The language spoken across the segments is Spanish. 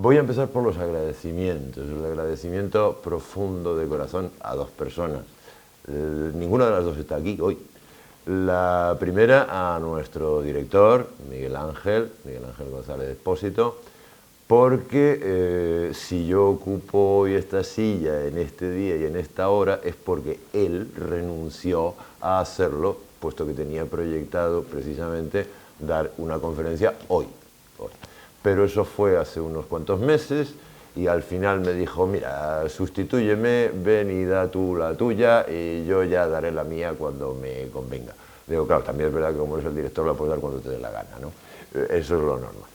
Voy a empezar por los agradecimientos. El agradecimiento profundo de corazón a dos personas. Ninguna de las dos está aquí hoy. La primera a nuestro director, Miguel Ángel González Expósito, porque si yo ocupo hoy esta silla en este día y en esta hora es porque él renunció a hacerlo, puesto que tenía proyectado precisamente dar una conferencia hoy. Pero eso fue hace unos cuantos meses y al final me dijo, mira, sustitúyeme, ven y da tú la tuya y yo ya daré la mía cuando me convenga. Digo, claro, también es verdad que como eres el director la puedes dar cuando te dé la gana, ¿no? Eso es lo normal.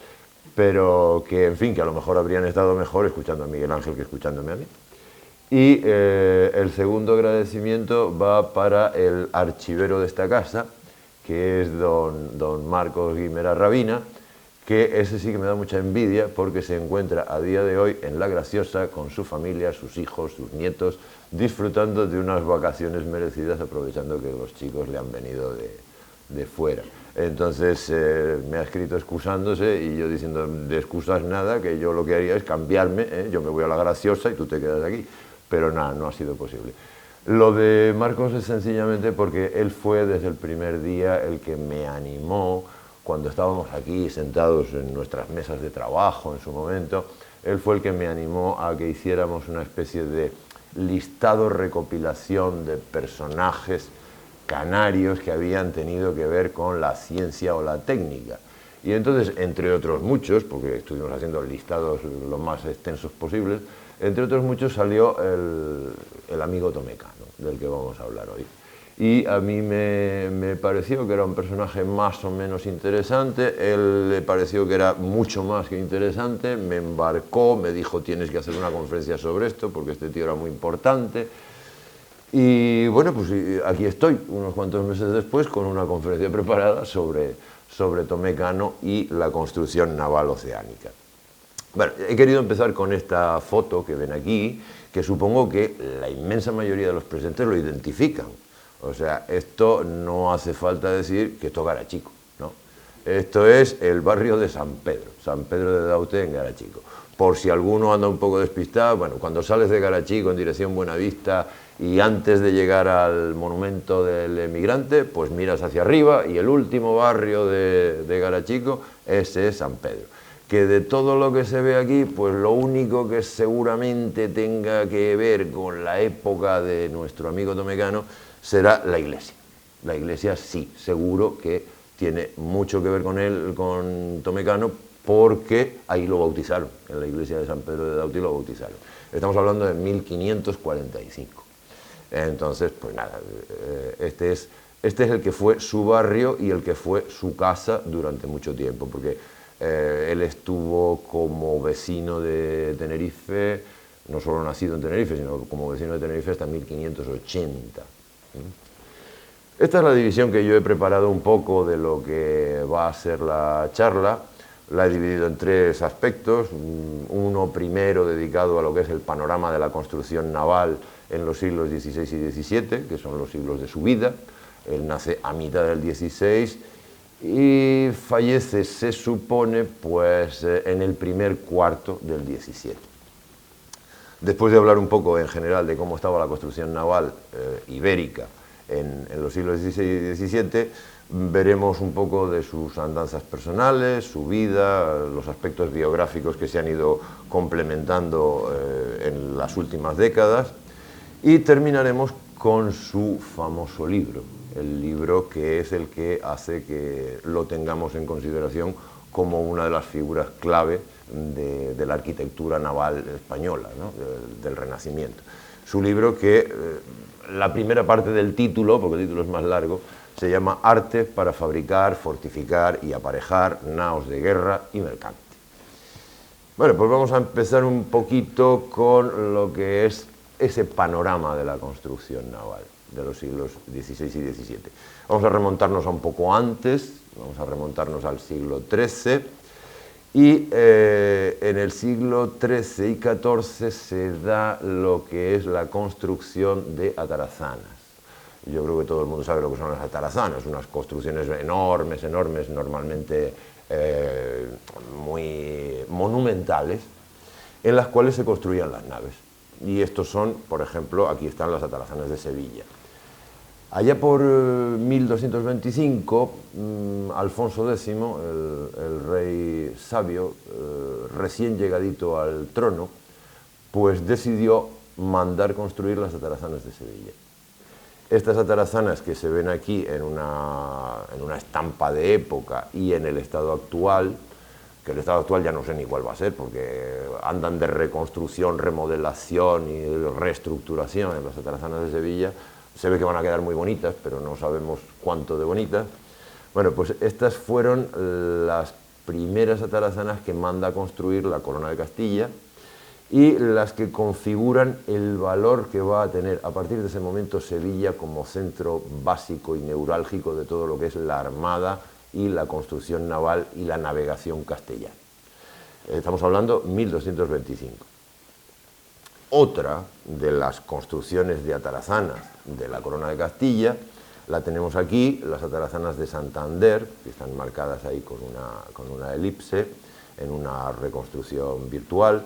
Pero que, en fin, que a lo mejor habrían estado mejor escuchando a Miguel Ángel que escuchándome a mí. Y el segundo agradecimiento va para el archivero de esta casa, que es don Marcos Guimera Rabina, que ese sí que me da mucha envidia porque se encuentra a día de hoy en La Graciosa con su familia, sus hijos, sus nietos, disfrutando de unas vacaciones merecidas, aprovechando que los chicos le han venido de fuera. Entonces me ha escrito excusándose y yo diciendo, de excusas nada, que yo lo que haría es cambiarme, yo me voy a La Graciosa y tú te quedas aquí, pero nada, no ha sido posible. Lo de Marcos es sencillamente porque él fue desde el primer día el que me animó. Cuando estábamos aquí sentados en nuestras mesas de trabajo en su momento, él fue el que me animó a que hiciéramos una especie de listado, recopilación de personajes canarios que habían tenido que ver con la ciencia o la técnica. Y entonces, entre otros muchos, porque estuvimos haciendo listados lo más extensos posibles, entre otros muchos salió el amigo Tomecano, del que vamos a hablar hoy. Y a mí me pareció que era un personaje más o menos interesante, él le pareció que era mucho más que interesante, me embarcó, me dijo tienes que hacer una conferencia sobre esto porque este tío era muy importante. Y bueno, pues aquí estoy, unos cuantos meses después, con una conferencia preparada sobre Tomecano y la construcción naval oceánica. Bueno, he querido empezar con esta foto que ven aquí, que supongo que la inmensa mayoría de los presentes lo identifican. O sea, esto no hace falta decir que esto es Garachico, ¿no? Esto es el barrio de San Pedro de Daute en Garachico. Por si alguno anda un poco despistado, bueno, cuando sales de Garachico en dirección Buenavista y antes de llegar al monumento del emigrante, pues miras hacia arriba y el último barrio de Garachico, ese es San Pedro. Que de todo lo que se ve aquí, pues lo único que seguramente tenga que ver con la época de nuestro amigo Tomecano será la iglesia. La iglesia sí, seguro que tiene mucho que ver con él, con Tomecano, porque ahí lo bautizaron, en la iglesia de San Pedro de Daute lo bautizaron. Estamos hablando de 1545. Entonces, pues nada, este es el que fue su barrio y el que fue su casa durante mucho tiempo, porque él estuvo como vecino de Tenerife, no solo nacido en Tenerife, sino como vecino de Tenerife hasta 1580. Esta es la división que yo he preparado un poco de lo que va a ser la charla. La he dividido en tres aspectos. Uno primero dedicado a lo que es el panorama de la construcción naval en los siglos XVI y XVII, que son los siglos de su vida. Él nace a mitad del XVI y fallece, se supone, pues en el primer cuarto del XVII. Después de hablar un poco en general de cómo estaba la construcción naval ibérica en los siglos XVI y XVII, veremos un poco de sus andanzas personales, su vida, los aspectos biográficos que se han ido complementando en las últimas décadas y terminaremos con su famoso libro, el libro que es el que hace que lo tengamos en consideración como una de las figuras clave de la arquitectura naval española, ¿no? del Renacimiento. Su libro que, la primera parte del título, porque el título es más largo, se llama Arte para fabricar, fortificar y aparejar naos de guerra y mercante. Bueno, pues vamos a empezar un poquito con lo que es ese panorama de la construcción naval de los siglos XVI y XVII. Vamos a remontarnos a un poco antes, vamos a remontarnos al siglo XIII, y en el siglo XIII y XIV se da lo que es la construcción de atarazanas. Yo creo que todo el mundo sabe lo que son las atarazanas, unas construcciones enormes, normalmente muy monumentales, en las cuales se construían las naves. Y estos son, por ejemplo, aquí están las atarazanas de Sevilla. Allá por 1225, Alfonso X, el rey sabio, recién llegadito al trono, pues decidió mandar construir las atarazanas de Sevilla. Estas atarazanas que se ven aquí en una estampa de época y en el estado actual, que el estado actual ya no sé ni cuál va a ser, porque andan de reconstrucción, remodelación y reestructuración en las atarazanas de Sevilla. Se ve que van a quedar muy bonitas, pero no sabemos cuánto de bonitas. Bueno, pues estas fueron las primeras atarazanas que manda a construir la Corona de Castilla y las que configuran el valor que va a tener a partir de ese momento Sevilla como centro básico y neurálgico de todo lo que es la armada y la construcción naval y la navegación castellana. Estamos hablando 1225. Otra de las construcciones de atarazanas de la Corona de Castilla la tenemos aquí, las atarazanas de Santander, que están marcadas ahí con una elipse, en una reconstrucción virtual,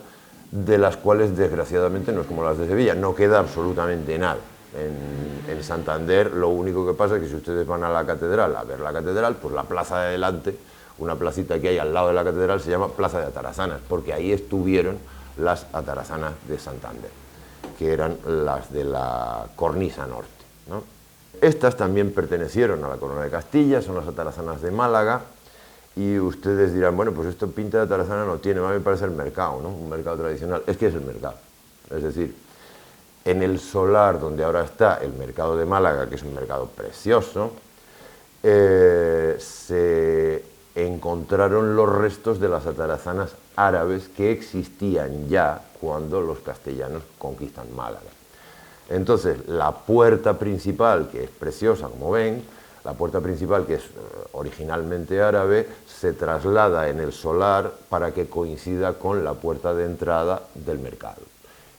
de las cuales desgraciadamente no es como las de Sevilla, no queda absolutamente nada. En Santander lo único que pasa es que si ustedes van a la catedral a ver la catedral, pues la plaza de delante, una placita que hay al lado de la catedral, se llama Plaza de Atarazanas, porque ahí estuvieron las atarazanas de Santander, que eran las de la cornisa norte, ¿no? Estas también pertenecieron a la Corona de Castilla, son las atarazanas de Málaga, y ustedes dirán, bueno, pues esto pinta de atarazana no tiene, a mí me parece el mercado, ¿no? Un mercado tradicional. Es que es el mercado. Es decir, en el solar donde ahora está el mercado de Málaga, que es un mercado precioso, se encontraron los restos de las atarazanas árabes que existían ya cuando los castellanos conquistan Málaga. Entonces, la puerta principal, que es preciosa, como ven, la puerta principal, que es originalmente árabe, se traslada en el solar para que coincida con la puerta de entrada del mercado.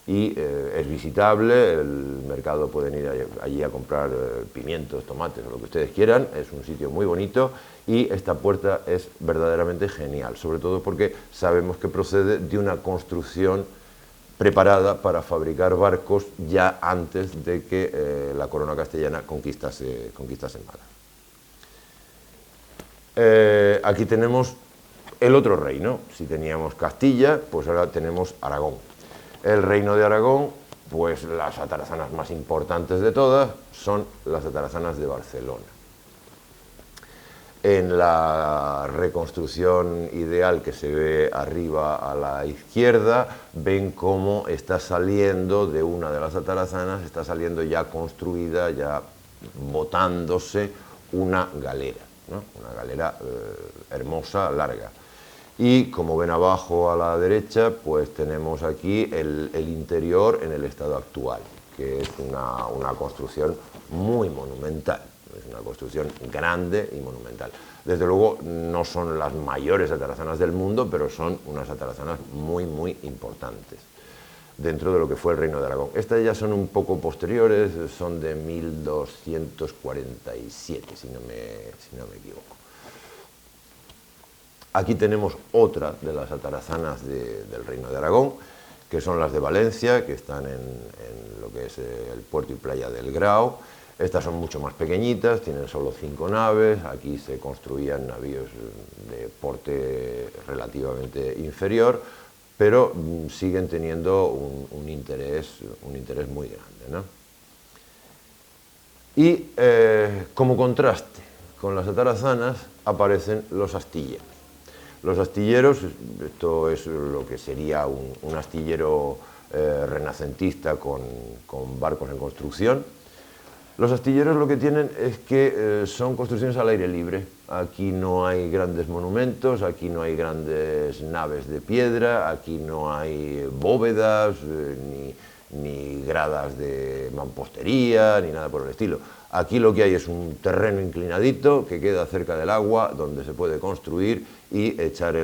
Y es visitable, el mercado pueden ir allí a comprar pimientos, tomates o lo que ustedes quieran, es un sitio muy bonito y esta puerta es verdaderamente genial, sobre todo porque sabemos que procede de una construcción preparada para fabricar barcos ya antes de que la corona castellana conquistase Málaga. Aquí tenemos el otro reino. Si teníamos Castilla, pues ahora tenemos Aragón. El reino de Aragón, pues las atarazanas más importantes de todas son las atarazanas de Barcelona. En la reconstrucción ideal que se ve arriba a la izquierda, ven cómo está saliendo de una de las atarazanas, está saliendo ya construida, ya botándose una galera, ¿no? Una galera hermosa, larga. Y como ven abajo a la derecha, pues tenemos aquí el interior en el estado actual, que es una construcción muy monumental. Es una construcción grande y monumental. Desde luego no son las mayores atarazanas del mundo, pero son unas atarazanas muy, muy importantes dentro de lo que fue el Reino de Aragón. Estas ya son un poco posteriores, son de 1247, si no me equivoco. Aquí tenemos otra de las atarazanas del Reino de Aragón, que son las de Valencia, que están en lo que es el puerto y playa del Grao. Estas son mucho más pequeñitas, tienen solo 5 naves, aquí se construían navíos de porte relativamente inferior, pero siguen teniendo un interés muy grande, ¿no? Y como contraste con las atarazanas aparecen los astilleros. Los astilleros, esto es lo que sería un astillero renacentista con barcos en construcción. Los astilleros lo que tienen es que son construcciones al aire libre. Aquí no hay grandes monumentos, aquí no hay grandes naves de piedra, aquí no hay bóvedas, ni gradas de mampostería, ni nada por el estilo. Aquí lo que hay es un terreno inclinadito que queda cerca del agua, donde se puede construir y echar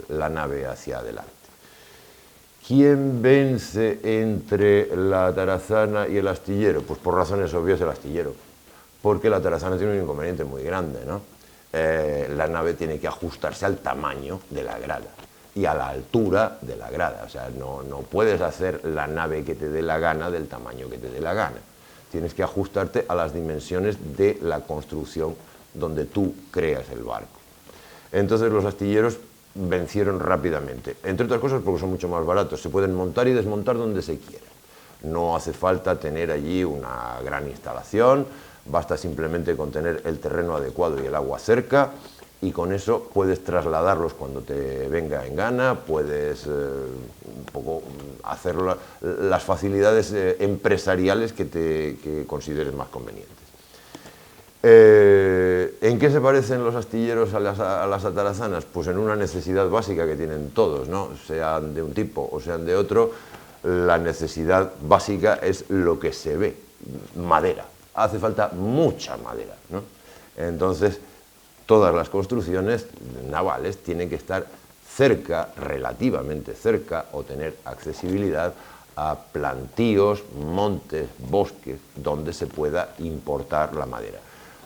la nave hacia adelante. ¿Quién vence entre la atarazana y el astillero? Pues por razones obvias el astillero, porque la atarazana tiene un inconveniente muy grande, ¿no? La nave tiene que ajustarse al tamaño de la grada. y a la altura de la grada. O sea, no puedes hacer la nave que te dé la gana del tamaño que te dé la gana. Tienes que ajustarte a las dimensiones de la construcción donde tú creas el barco. Entonces los astilleros vencieron rápidamente, entre otras cosas porque son mucho más baratos, se pueden montar y desmontar donde se quiera. No hace falta tener allí una gran instalación, basta simplemente con tener el terreno adecuado y el agua cerca, y con eso puedes trasladarlos cuando te venga en gana, puedes un poco hacer las facilidades empresariales que consideres más convenientes. ¿En qué se parecen los astilleros a las atarazanas? Pues en una necesidad básica que tienen todos, ¿no? Sean de un tipo o sean de otro, la necesidad básica es lo que se ve, madera. Hace falta mucha madera, ¿no? Entonces, todas las construcciones navales tienen que estar cerca, relativamente cerca, o tener accesibilidad a plantíos, montes, bosques, donde se pueda importar la madera.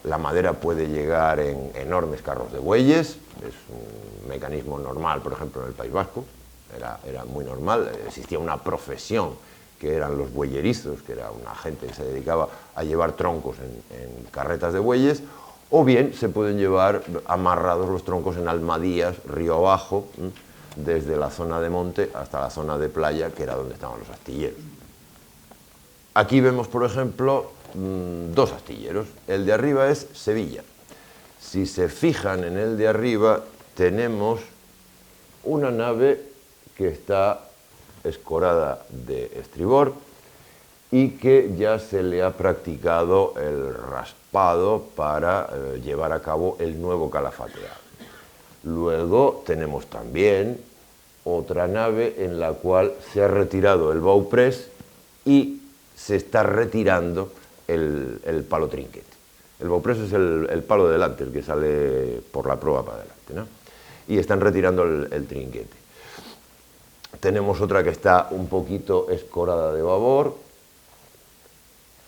La madera puede llegar en enormes carros de bueyes, es un mecanismo normal, por ejemplo, en el País Vasco, era muy normal, existía una profesión que eran los bueyerizos, que era una gente que se dedicaba a llevar troncos en carretas de bueyes, o bien se pueden llevar amarrados los troncos en almadías, río abajo, desde la zona de monte hasta la zona de playa, que era donde estaban los astilleros. Aquí vemos, por ejemplo, dos astilleros. El de arriba es Sevilla. Si se fijan en el de arriba, tenemos una nave que está escorada de estribor y que ya se le ha practicado el raspado para llevar a cabo el nuevo calafateado. Luego tenemos también otra nave en la cual se ha retirado el bauprés y se está retirando el palo trinquete. El bauprés es el palo de delante, el que sale por la proa para adelante, ¿no? Y están retirando el trinquete. Tenemos otra que está un poquito escorada de babor,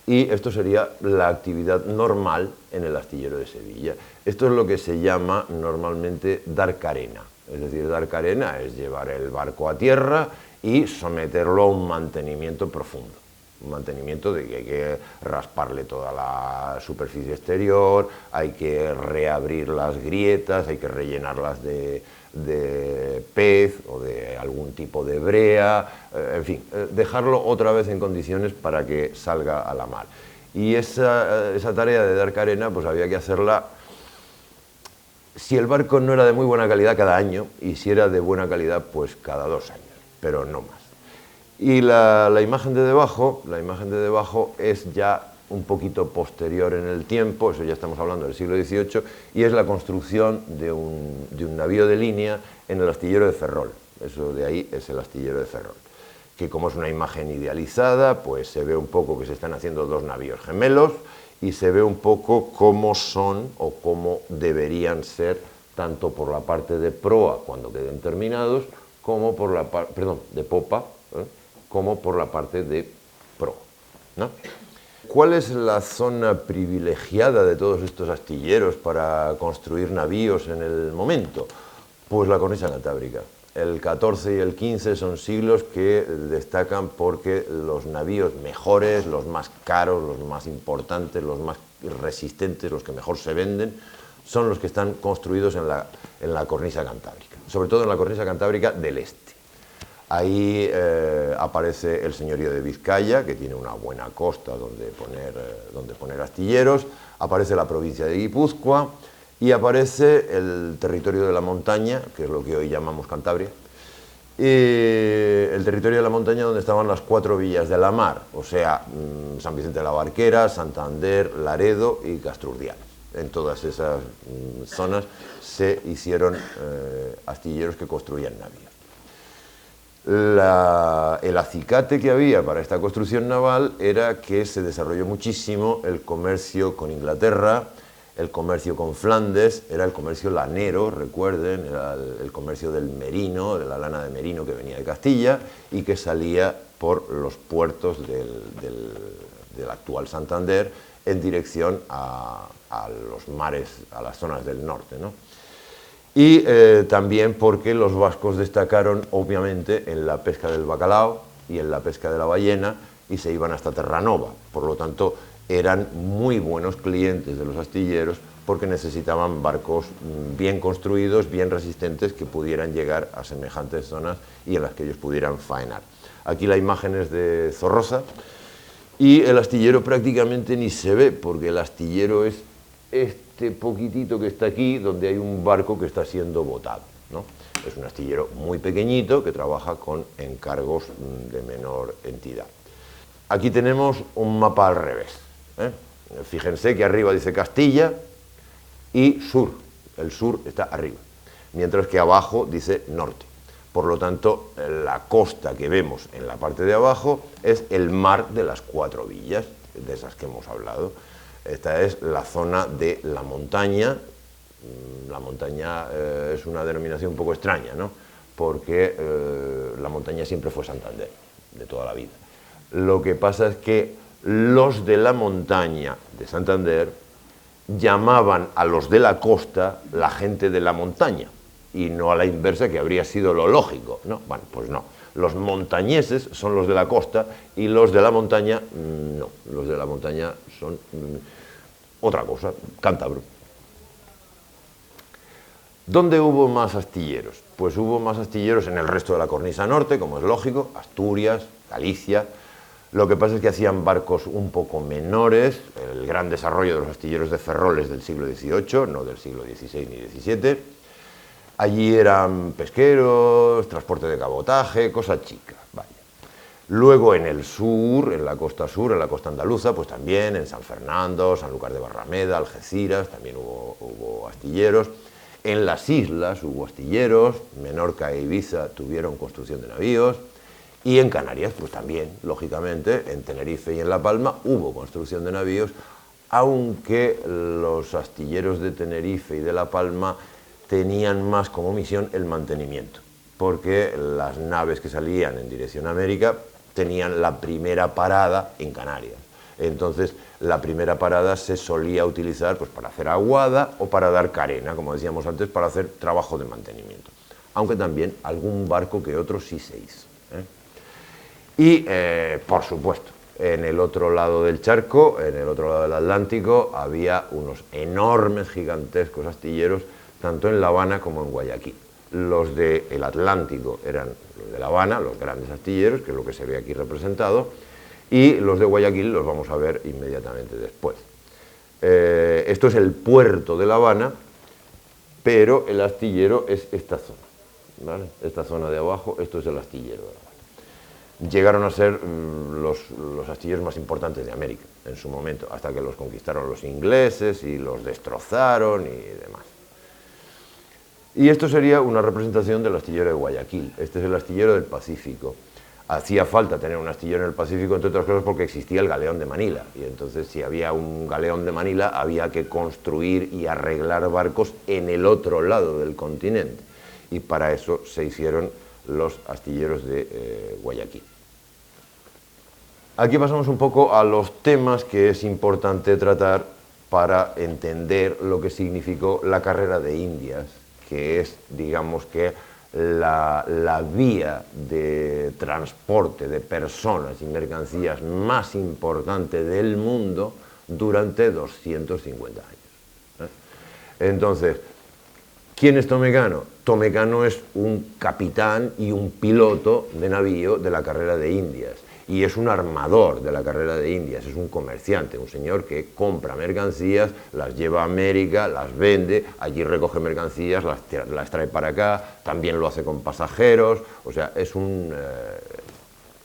y esto sería la actividad normal en el astillero de Sevilla. Esto es lo que se llama normalmente dar carena. Es decir, dar carena es llevar el barco a tierra y someterlo a un mantenimiento profundo. Un mantenimiento de que hay que rasparle toda la superficie exterior, hay que reabrir las grietas, hay que rellenarlas de pez o de algún tipo de brea, en fin, dejarlo otra vez en condiciones para que salga a la mar. Y esa tarea de dar carena, pues había que hacerla, si el barco no era de muy buena calidad, cada año, y si era de buena calidad, pues cada 2 años, pero no más. Y la imagen de debajo es ya un poquito posterior en el tiempo, eso ya estamos hablando del siglo XVIII, y es la construcción de un navío de línea en el astillero de Ferrol. Eso de ahí es el astillero de Ferrol, que como es una imagen idealizada, pues se ve un poco que se están haciendo 2 navíos gemelos y se ve un poco cómo son o cómo deberían ser, tanto por la parte de proa cuando queden terminados, como por la parte, de popa, como por la parte de proa, ¿no? ¿Cuál es la zona privilegiada de todos estos astilleros para construir navíos en el momento? Pues la cornisa cantábrica. El XIV y el XV son siglos que destacan porque los navíos mejores, los más caros, los más importantes, los más resistentes, los que mejor se venden, son los que están construidos en la cornisa cantábrica, sobre todo en la cornisa cantábrica del este. Ahí aparece el señorío de Vizcaya, que tiene una buena costa donde poner astilleros, aparece la provincia de Guipúzcoa y aparece el territorio de la montaña, que es lo que hoy llamamos Cantabria, y el territorio de la montaña donde estaban las 4 villas de la mar, o sea, San Vicente de la Barquera, Santander, Laredo y Castrurdial. En todas esas zonas se hicieron astilleros que construían navíos. El acicate que había para esta construcción naval era que se desarrolló muchísimo el comercio con Inglaterra, el comercio con Flandes, era el comercio lanero, recuerden, era el comercio del merino, de la lana de merino que venía de Castilla y que salía por los puertos del actual Santander en dirección a los mares, a las zonas del norte, ¿no? Y también porque los vascos destacaron, obviamente, en la pesca del bacalao y en la pesca de la ballena, y se iban hasta Terranova. Por lo tanto, eran muy buenos clientes de los astilleros porque necesitaban barcos bien construidos, bien resistentes, que pudieran llegar a semejantes zonas y en las que ellos pudieran faenar. Aquí la imagen es de Zorroza, y el astillero prácticamente ni se ve, porque el astillero es este poquitito que está aquí, donde hay un barco que está siendo botado, ¿no? Es un astillero muy pequeñito que trabaja con encargos de menor entidad. Aquí tenemos un mapa al revés, ¿eh? Fíjense que arriba dice Castilla y sur. El sur está arriba, mientras que abajo dice norte. Por lo tanto, la costa que vemos en la parte de abajo es el mar de las Cuatro Villas, de esas que hemos hablado. Esta es la zona de la montaña. La montaña es una denominación un poco extraña, ¿no? Porque la montaña siempre fue Santander, de toda la vida. Lo que pasa es que los de la montaña de Santander llamaban a los de la costa la gente de la montaña, y no a la inversa, que habría sido lo lógico, ¿no? Bueno, pues no. Los montañeses son los de la costa y los de la montaña no. Los de la montaña son otra cosa, cántabro. ¿Dónde hubo más astilleros? Pues hubo más astilleros en el resto de la cornisa norte, como es lógico, Asturias, Galicia. Lo que pasa es que hacían barcos un poco menores, el gran desarrollo de los astilleros de Ferroles del siglo XVIII, no del siglo XVI ni XVII. Allí eran pesqueros, transporte de cabotaje, cosa chica, vaya. Luego en el sur, en la costa sur, en la costa andaluza, pues también en San Fernando, Sanlúcar de Barrameda, Algeciras, también hubo astilleros. En las islas hubo astilleros, Menorca e Ibiza tuvieron construcción de navíos, y en Canarias, pues también, lógicamente, en Tenerife y en La Palma hubo construcción de navíos, aunque los astilleros de Tenerife y de La Palma tenían más como misión el mantenimiento, porque las naves que salían en dirección a América tenían la primera parada en Canarias. Entonces, la primera parada se solía utilizar pues, para hacer aguada o para dar carena, como decíamos antes, para hacer trabajo de mantenimiento. Aunque también algún barco que otro sí se hizo, ¿eh? Y, por supuesto, en el otro lado del charco, en el otro lado del Atlántico, había unos enormes, gigantescos astilleros, tanto en La Habana como en Guayaquil. Los del Atlántico eran los de La Habana, los grandes astilleros, que es lo que se ve aquí representado, y los de Guayaquil los vamos a ver inmediatamente después. Esto es el puerto de La Habana, pero el astillero es esta zona, ¿vale? Esta zona de abajo, esto es el astillero de La Habana. Llegaron a ser los astilleros más importantes de América en su momento, hasta que los conquistaron los ingleses y los destrozaron y demás. Y esto sería una representación del astillero de Guayaquil. Este es el astillero del Pacífico. Hacía falta tener un astillero en el Pacífico, entre otras cosas, porque existía el galeón de Manila. Y entonces, si había un galeón de Manila, había que construir y arreglar barcos en el otro lado del continente. Y para eso se hicieron los astilleros de Guayaquil. Aquí pasamos un poco a los temas que es importante tratar para entender lo que significó la carrera de Indias, que es, digamos que, la vía de transporte de personas y mercancías más importante del mundo durante 250 años. Entonces, ¿quién es Tomecano? Tomecano es un capitán y un piloto de navío de la carrera de Indias. Y es un armador de la carrera de Indias, es un comerciante, un señor que compra mercancías, las lleva a América, las vende, allí recoge mercancías, las trae para acá, también lo hace con pasajeros, o sea, es un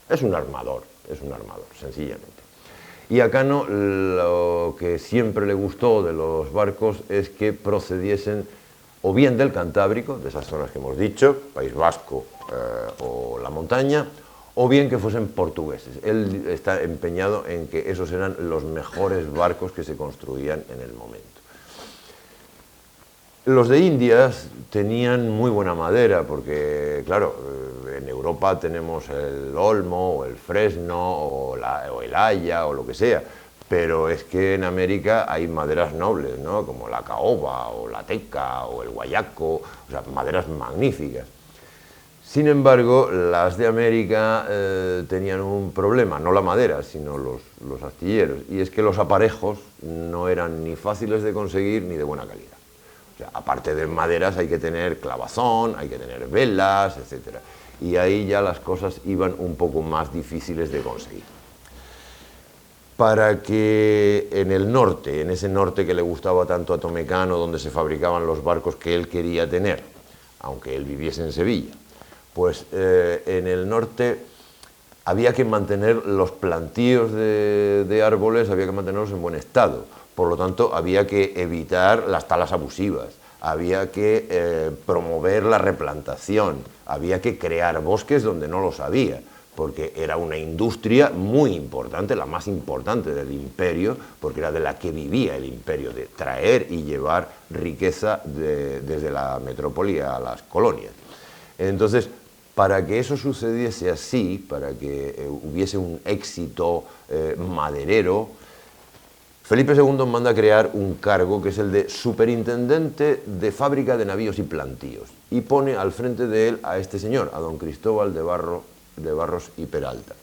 armador, sencillamente. Y a Cano lo que siempre le gustó de los barcos es que procediesen o bien del Cantábrico, de esas zonas que hemos dicho, País Vasco o la montaña, o bien que fuesen portugueses. Él está empeñado en que esos eran los mejores barcos que se construían en el momento. Los de Indias tenían muy buena madera, porque, claro, en Europa tenemos el olmo, o el fresno, o el haya, o lo que sea, pero es que en América hay maderas nobles, ¿no? Como la caoba o la teca o el guayaco, o sea, maderas magníficas. Sin embargo, las de América tenían un problema, no la madera, sino los astilleros, y es que los aparejos no eran ni fáciles de conseguir ni de buena calidad. O sea, aparte de maderas hay que tener clavazón, hay que tener velas, etc. Y ahí ya las cosas iban un poco más difíciles de conseguir. Para que en el norte, en ese norte que le gustaba tanto a Tomecano, donde se fabricaban los barcos que él quería tener, aunque él viviese en Sevilla, pues en el norte había que mantener los plantíos de árboles, había que mantenerlos en buen estado. Por lo tanto, había que evitar las talas abusivas, había que promover la replantación, había que crear bosques donde no los había, porque era una industria muy importante, la más importante del imperio, porque era de la que vivía el imperio, de traer y llevar riqueza desde la metrópoli a las colonias. Entonces, para que eso sucediese así, para que hubiese un éxito maderero, Felipe II manda crear un cargo que es el de superintendente de fábrica de navíos y plantíos, y pone al frente de él a este señor, a don Cristóbal de Barros y Peralta.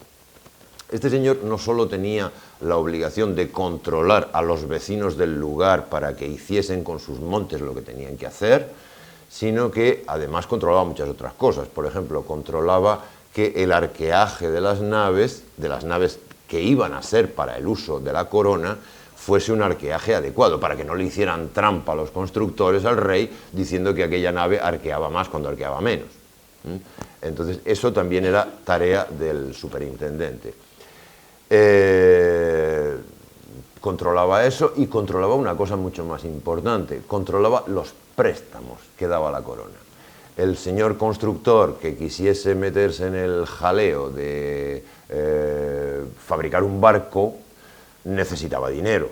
Este señor no solo tenía la obligación de controlar a los vecinos del lugar para que hiciesen con sus montes lo que tenían que hacer, sino que además controlaba muchas otras cosas. Por ejemplo, controlaba que el arqueaje de las naves que iban a ser para el uso de la corona, fuese un arqueaje adecuado, para que no le hicieran trampa a los constructores al rey diciendo que aquella nave arqueaba más cuando arqueaba menos. Entonces, eso también era tarea del superintendente. Controlaba eso y controlaba una cosa mucho más importante, controlaba los préstamos que daba la corona. El señor constructor que quisiese meterse en el jaleo de fabricar un barco necesitaba dinero.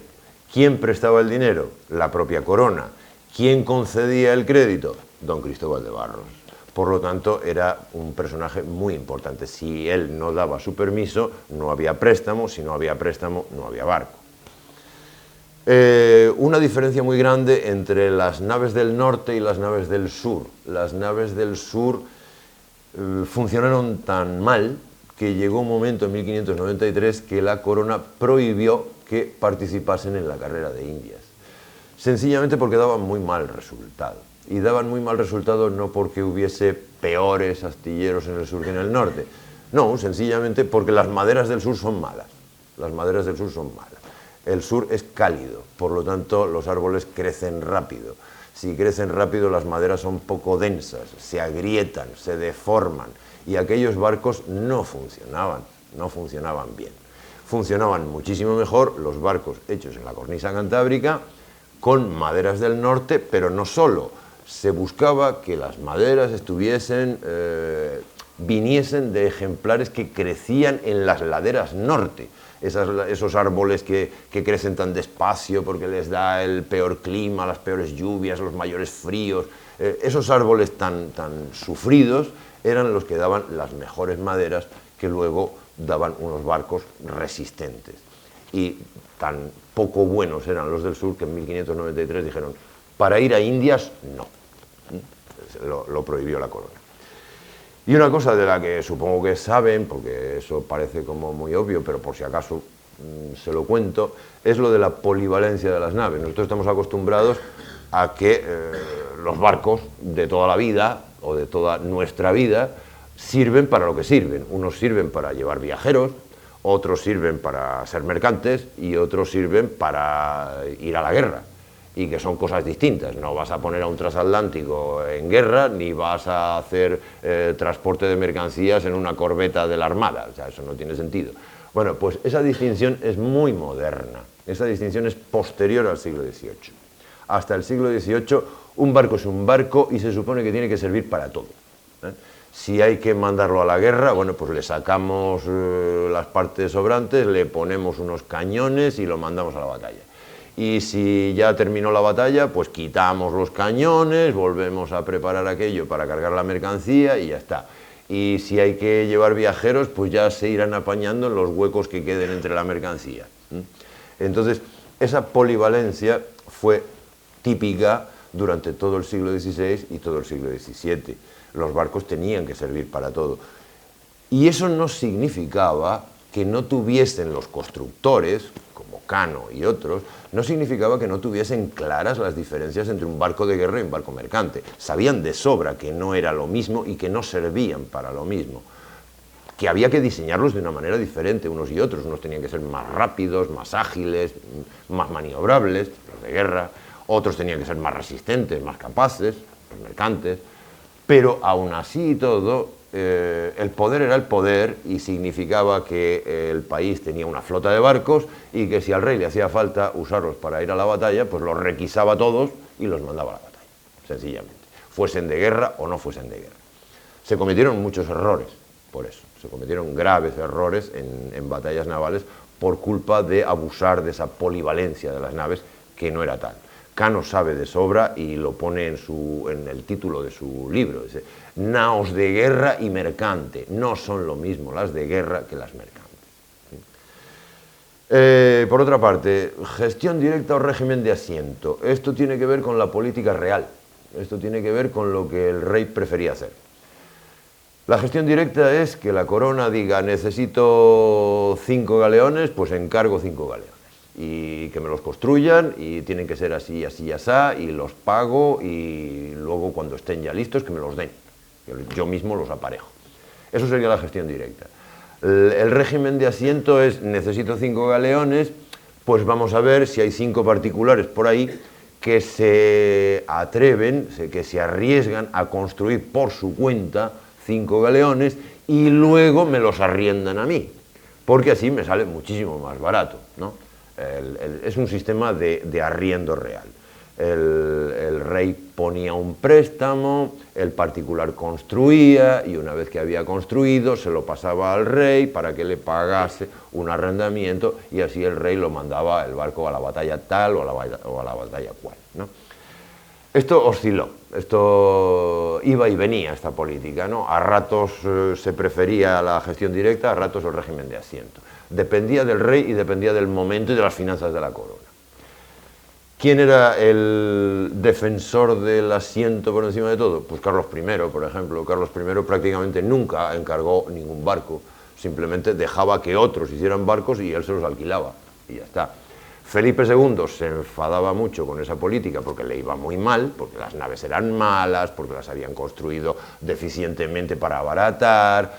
¿Quién prestaba el dinero? La propia corona. ¿Quién concedía el crédito? Don Cristóbal de Barros. Por lo tanto, era un personaje muy importante. Si él no daba su permiso, no había préstamo. Si no había préstamo, no había barco. Una diferencia muy grande entre las naves del norte y las naves del sur. Las naves del sur funcionaron tan mal que llegó un momento en 1593 que la corona prohibió que participasen en la carrera de Indias. Sencillamente porque daban muy mal resultado. Y daban muy mal resultado no porque hubiese peores astilleros en el sur que en el norte. No, sencillamente porque las maderas del sur son malas. Las maderas del sur son malas. El sur es cálido, por lo tanto los árboles crecen rápido. Si crecen rápido las maderas son poco densas, se agrietan, se deforman y aquellos barcos no funcionaban bien. Funcionaban muchísimo mejor los barcos hechos en la cornisa cantábrica con maderas del norte, pero no solo. Se buscaba que las maderas viniesen de ejemplares que crecían en las laderas norte. Esos árboles que crecen tan despacio porque les da el peor clima, las peores lluvias, los mayores fríos, esos árboles tan sufridos eran los que daban las mejores maderas que luego daban unos barcos resistentes. Y tan poco buenos eran los del sur que en 1593 dijeron, para ir a Indias, no. Lo prohibió la corona. Y una cosa de la que supongo que saben, porque eso parece como muy obvio, pero por si acaso se lo cuento, es lo de la polivalencia de las naves. Nosotros estamos acostumbrados a que los barcos de toda la vida, o de toda nuestra vida, sirven para lo que sirven. Unos sirven para llevar viajeros, otros sirven para ser mercantes y otros sirven para ir a la guerra. Y que son cosas distintas. No vas a poner a un transatlántico en guerra, ni vas a hacer transporte de mercancías en una corbeta de la Armada. O sea, eso no tiene sentido. Bueno, pues esa distinción es muy moderna. Esa distinción es posterior al siglo XVIII. Hasta el siglo XVIII, un barco es un barco y se supone que tiene que servir para todo. Si hay que mandarlo a la guerra, bueno, pues le sacamos las partes sobrantes, le ponemos unos cañones y lo mandamos a la batalla. Y si ya terminó la batalla, pues quitamos los cañones, volvemos a preparar aquello para cargar la mercancía y ya está. Y si hay que llevar viajeros, pues ya se irán apañando en los huecos que queden entre la mercancía. Entonces, esa polivalencia fue típica durante todo el siglo XVI y todo el siglo XVII. Los barcos tenían que servir para todo. Y eso no significaba que no tuviesen los constructores, como Cano y otros, no significaba que no tuviesen claras las diferencias entre un barco de guerra y un barco mercante. Sabían de sobra que no era lo mismo y que no servían para lo mismo. Que había que diseñarlos de una manera diferente unos y otros. Unos tenían que ser más rápidos, más ágiles, más maniobrables, los de guerra. Otros tenían que ser más resistentes, más capaces, los mercantes. Pero aún así y todo, el poder era el poder y significaba que el país tenía una flota de barcos y que si al rey le hacía falta usarlos para ir a la batalla, pues los requisaba todos y los mandaba a la batalla, sencillamente. Fuesen de guerra o no fuesen de guerra. Se cometieron muchos errores por eso. Se cometieron graves errores en batallas navales por culpa de abusar de esa polivalencia de las naves, que no era tal. Cano sabe de sobra y lo pone en el título de su libro. Dice, naos de guerra y mercante. No son lo mismo las de guerra que las mercantes. Por otra parte, gestión directa o régimen de asiento. Esto tiene que ver con la política real. Esto tiene que ver con lo que el rey prefería hacer. La gestión directa es que la corona diga, necesito 5 galeones, pues encargo 5 galeones. Y que me los construyan, y tienen que ser así, así y así, y los pago, y luego cuando estén ya listos que me los den. Yo mismo los aparejo. Eso sería la gestión directa. El régimen de asiento es, necesito 5 galeones, pues vamos a ver si hay 5 particulares por ahí que se atreven, que se arriesgan a construir por su cuenta 5 galeones y luego me los arriendan a mí, porque así me sale muchísimo más barato, ¿no? Es un sistema de arriendo real. El rey ponía un préstamo, el particular construía y una vez que había construido se lo pasaba al rey para que le pagase un arrendamiento y así el rey lo mandaba el barco a la batalla tal o a la batalla cual, ¿no? Esto osciló, esto iba y venía esta política, ¿no? A ratos se prefería la gestión directa, a ratos el régimen de asiento. Dependía del rey y dependía del momento y de las finanzas de la corona. ¿Quién era el defensor del asiento por encima de todo? Pues Carlos I, por ejemplo. Carlos I prácticamente nunca encargó ningún barco, simplemente dejaba que otros hicieran barcos y él se los alquilaba, y ya está. Felipe II se enfadaba mucho con esa política porque le iba muy mal, porque las naves eran malas, porque las habían construido deficientemente para abaratar,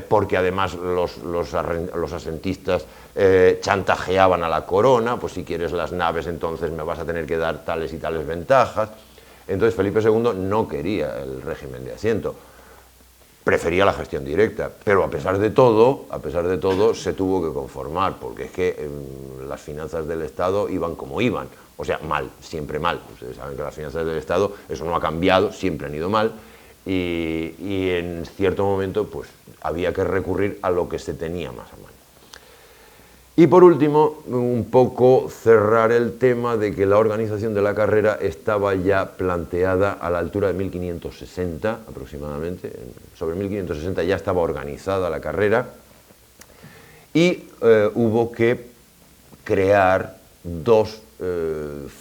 porque además los asentistas chantajeaban a la corona, pues si quieres las naves entonces me vas a tener que dar tales y tales ventajas. Entonces Felipe II no quería el régimen de asiento, prefería la gestión directa, pero a pesar de todo se tuvo que conformar, porque es que las finanzas del Estado iban como iban, o sea, mal, siempre mal. Ustedes saben que las finanzas del Estado, eso no ha cambiado, siempre han ido mal, y en cierto momento pues había que recurrir a lo que se tenía más a mano. Y por último, un poco cerrar el tema de que la organización de la carrera estaba ya planteada a la altura de 1560 aproximadamente. Sobre 1560 ya estaba organizada la carrera y hubo que crear 2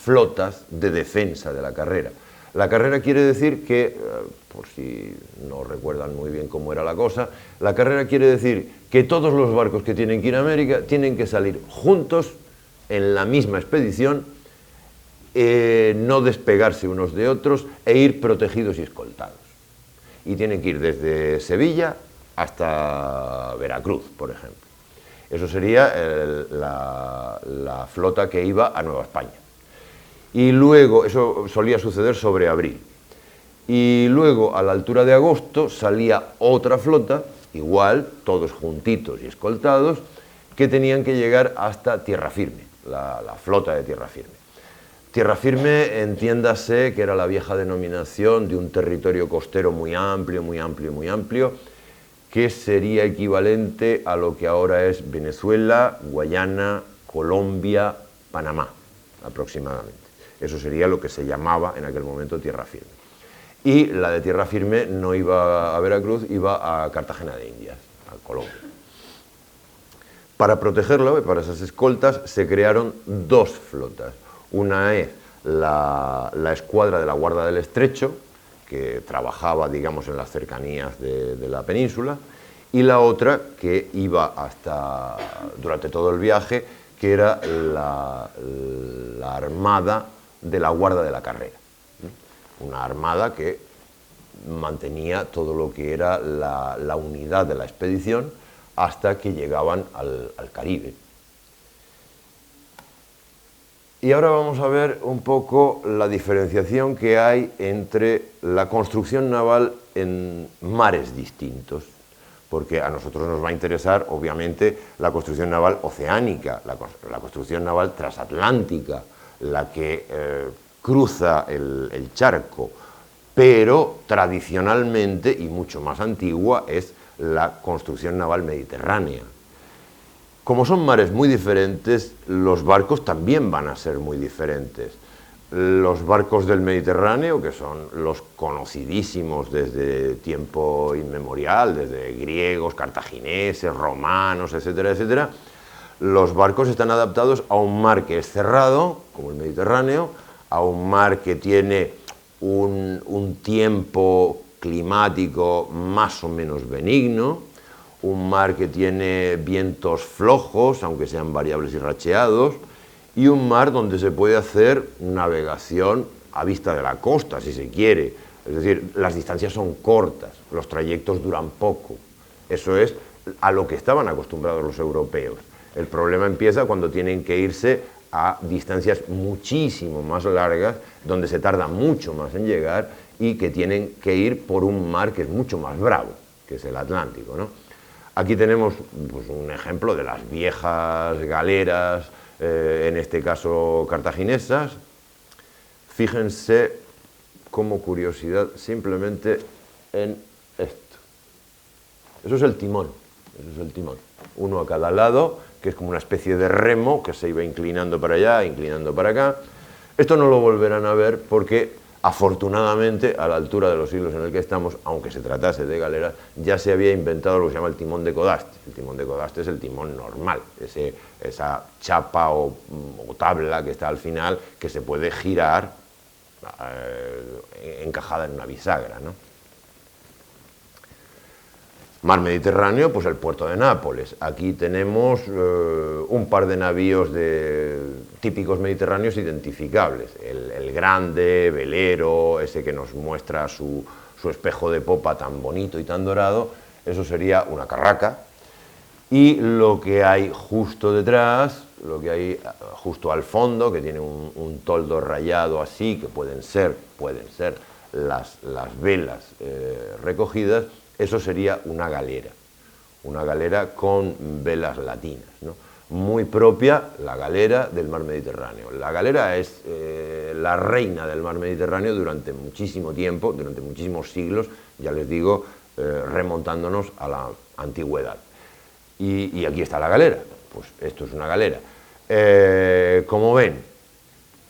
flotas de defensa de la carrera. La carrera quiere decir que, por si no recuerdan muy bien cómo era la cosa, la carrera quiere decir que todos los barcos que tienen que ir a América tienen que salir juntos en la misma expedición, no despegarse unos de otros e ir protegidos y escoltados. Y tienen que ir desde Sevilla hasta Veracruz, por ejemplo. Eso sería la flota que iba a Nueva España. Y luego, eso solía suceder sobre abril. Y luego, a la altura de agosto, salía otra flota, igual, todos juntitos y escoltados, que tenían que llegar hasta tierra firme, la flota de tierra firme. Tierra firme, entiéndase que era la vieja denominación de un territorio costero muy amplio, muy amplio, muy amplio, que sería equivalente a lo que ahora es Venezuela, Guayana, Colombia, Panamá, aproximadamente. Eso sería lo que se llamaba en aquel momento tierra firme. Y la de tierra firme no iba a Veracruz, iba a Cartagena de Indias, a Colombia. Para protegerlo, para esas escoltas, se crearon dos flotas. Una es la escuadra de la Guarda del Estrecho, que trabajaba, digamos, en las cercanías de la península, y la otra que iba durante todo el viaje, que era la armada de la Guarda de la Carrera. Una armada que mantenía todo lo que era la unidad de la expedición hasta que llegaban al Caribe. Y ahora vamos a ver un poco la diferenciación que hay entre la construcción naval en mares distintos, porque a nosotros nos va a interesar, obviamente, la construcción naval oceánica, la construcción naval transatlántica, la que cruza el charco, pero tradicionalmente y mucho más antigua es la construcción naval mediterránea. Como son mares muy diferentes, los barcos también van a ser muy diferentes. Los barcos del Mediterráneo, que son los conocidísimos desde tiempo inmemorial, desde griegos, cartagineses, romanos, etcétera, etcétera, los barcos están adaptados a un mar que es cerrado, como el Mediterráneo, a un mar que tiene un tiempo climático más o menos benigno, un mar que tiene vientos flojos, aunque sean variables y racheados, y un mar donde se puede hacer navegación a vista de la costa, si se quiere. Es decir, las distancias son cortas, los trayectos duran poco. Eso es a lo que estaban acostumbrados los europeos. El problema empieza cuando tienen que irse a distancias muchísimo más largas, donde se tarda mucho más en llegar y que tienen que ir por un mar que es mucho más bravo, que es el Atlántico, ¿no? Aquí tenemos pues, un ejemplo de las viejas galeras, en este caso cartaginesas. Fíjense como curiosidad simplemente en esto. Eso es el timón, uno a cada lado, que es como una especie de remo que se iba inclinando para allá, inclinando para acá. Esto no lo volverán a ver porque, afortunadamente, a la altura de los siglos en el que estamos, aunque se tratase de galeras, ya se había inventado lo que se llama el timón de codaste. El timón de codaste es el timón normal, esa chapa o tabla que está al final, que se puede girar encajada en una bisagra, ¿no? Mar Mediterráneo, pues el puerto de Nápoles. Aquí tenemos un par de navíos típicos mediterráneos identificables. El grande, velero, ese que nos muestra su espejo de popa tan bonito y tan dorado, eso sería una carraca. Y lo que hay justo detrás, lo que hay justo al fondo, que tiene un toldo rayado así, que pueden ser las velas recogidas, eso sería una galera con velas latinas, ¿no? Muy propia la galera del mar Mediterráneo. La galera es la reina del mar Mediterráneo durante muchísimo tiempo, durante muchísimos siglos, ya les digo, remontándonos a la antigüedad. Y aquí está la galera, pues esto es una galera. Como ven,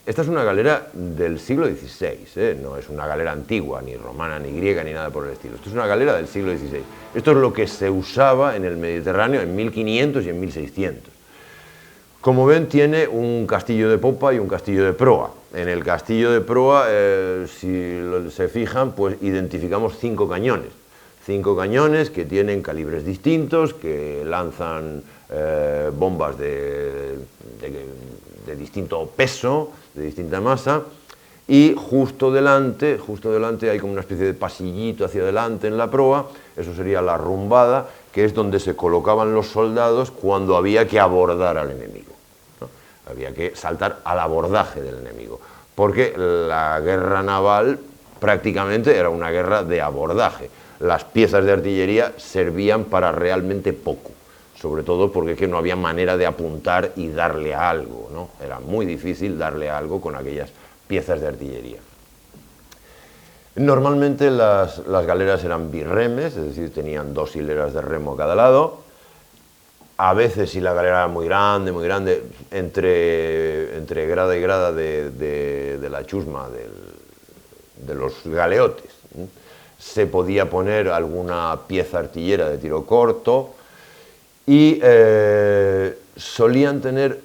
esta es una galera del siglo XVI, no es una galera antigua, ni romana, ni griega, ni nada por el estilo. Esto es una galera del siglo XVI. Esto es lo que se usaba en el Mediterráneo en 1500 y en 1600. Como ven, tiene un castillo de popa y un castillo de proa. En el castillo de proa, si se fijan, pues identificamos 5 cañones. 5 cañones que tienen calibres distintos, que lanzan bombas de distinto peso, de distinta masa, y justo delante hay como una especie de pasillito hacia adelante en la proa, eso sería la rumbada, que es donde se colocaban los soldados cuando había que abordar al enemigo, ¿no? Había que saltar al abordaje del enemigo, porque la guerra naval prácticamente era una guerra de abordaje. Las piezas de artillería servían para realmente poco, sobre todo porque es que no había manera de apuntar y darle a algo, ¿no? Era muy difícil darle a algo con aquellas piezas de artillería. Normalmente las galeras eran birremes, es decir, tenían 2 hileras de remo a cada lado. A veces, si la galera era muy grande, entre grada y grada de la chusma de los galeotes, se podía poner alguna pieza artillera de tiro corto. y solían tener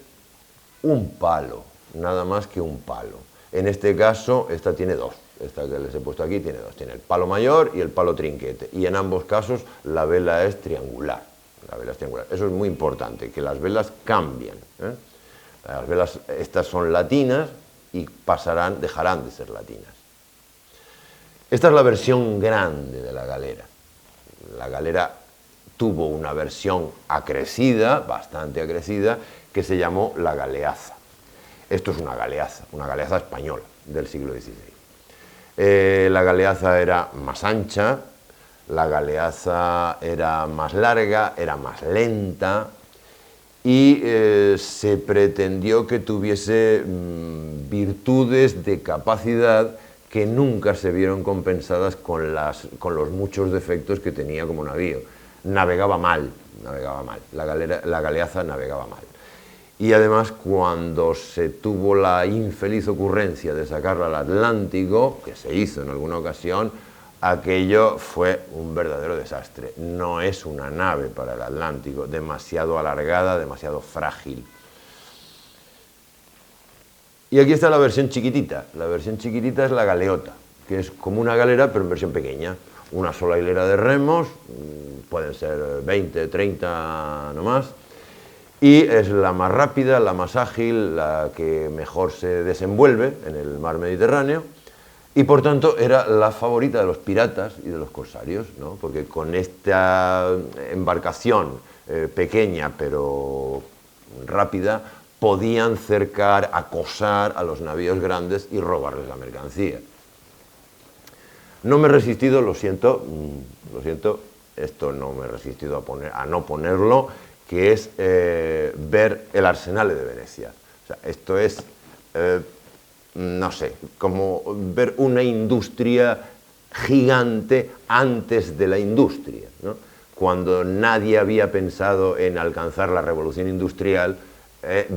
un palo, nada más que un palo. En este caso, esta tiene dos. Esta que les he puesto aquí tiene dos. Tiene el palo mayor y el palo trinquete. Y en ambos casos la vela es triangular. La vela es triangular. Eso es muy importante, que las velas cambien. Las velas, estas son latinas y dejarán de ser latinas. Esta es la versión grande de la galera. La galera tuvo una versión acrecida, bastante acrecida, que se llamó la galeaza. Esto es una galeaza española del siglo XVI. La galeaza era más ancha, la galeaza era más larga, era más lenta y se pretendió que tuviese virtudes de capacidad que nunca se vieron compensadas con los muchos defectos que tenía como navío. Navegaba mal, la galeaza navegaba mal. Y además, cuando se tuvo la infeliz ocurrencia de sacarla al Atlántico, que se hizo en alguna ocasión, aquello fue un verdadero desastre. No es una nave para el Atlántico, demasiado alargada, demasiado frágil. Y aquí está la versión chiquitita. La versión chiquitita es la galeota, que es como una galera, pero en versión pequeña. Una sola hilera de remos, pueden ser 20, 30 nomás, y es la más rápida, la más ágil, la que mejor se desenvuelve en el mar Mediterráneo, y por tanto era la favorita de los piratas y de los corsarios, ¿no? Porque con esta embarcación pequeña pero rápida podían cercar, acosar a los navíos grandes y robarles la mercancía. No me he resistido, lo siento, esto no me he resistido a no ponerlo, que es ver el Arsenale de Venecia. O sea, esto es, no sé, como ver una industria gigante antes de la industria, ¿no? Cuando nadie había pensado en alcanzar la revolución industrial,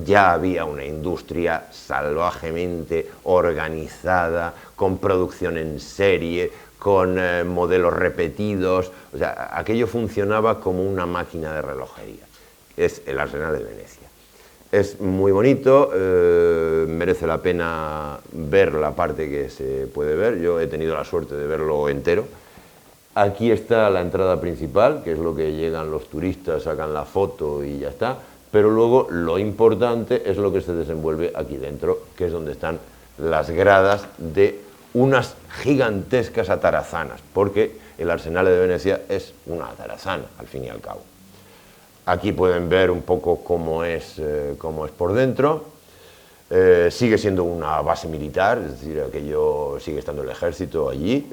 ya había una industria salvajemente organizada, con producción en serie, con modelos repetidos. O sea, aquello funcionaba como una máquina de relojería. Es el Arsenal de Venecia. Es muy bonito, merece la pena ver la parte que se puede ver. Yo he tenido la suerte de verlo entero. Aquí está la entrada principal, que es lo que llegan los turistas, sacan la foto y ya está. Pero luego lo importante es lo que se desenvuelve aquí dentro, que es donde están las gradas de unas gigantescas atarazanas, porque el Arsenal de Venecia es una atarazana, al fin y al cabo. Aquí pueden ver un poco cómo es por dentro. Sigue siendo una base militar, es decir, aquello sigue estando el ejército allí,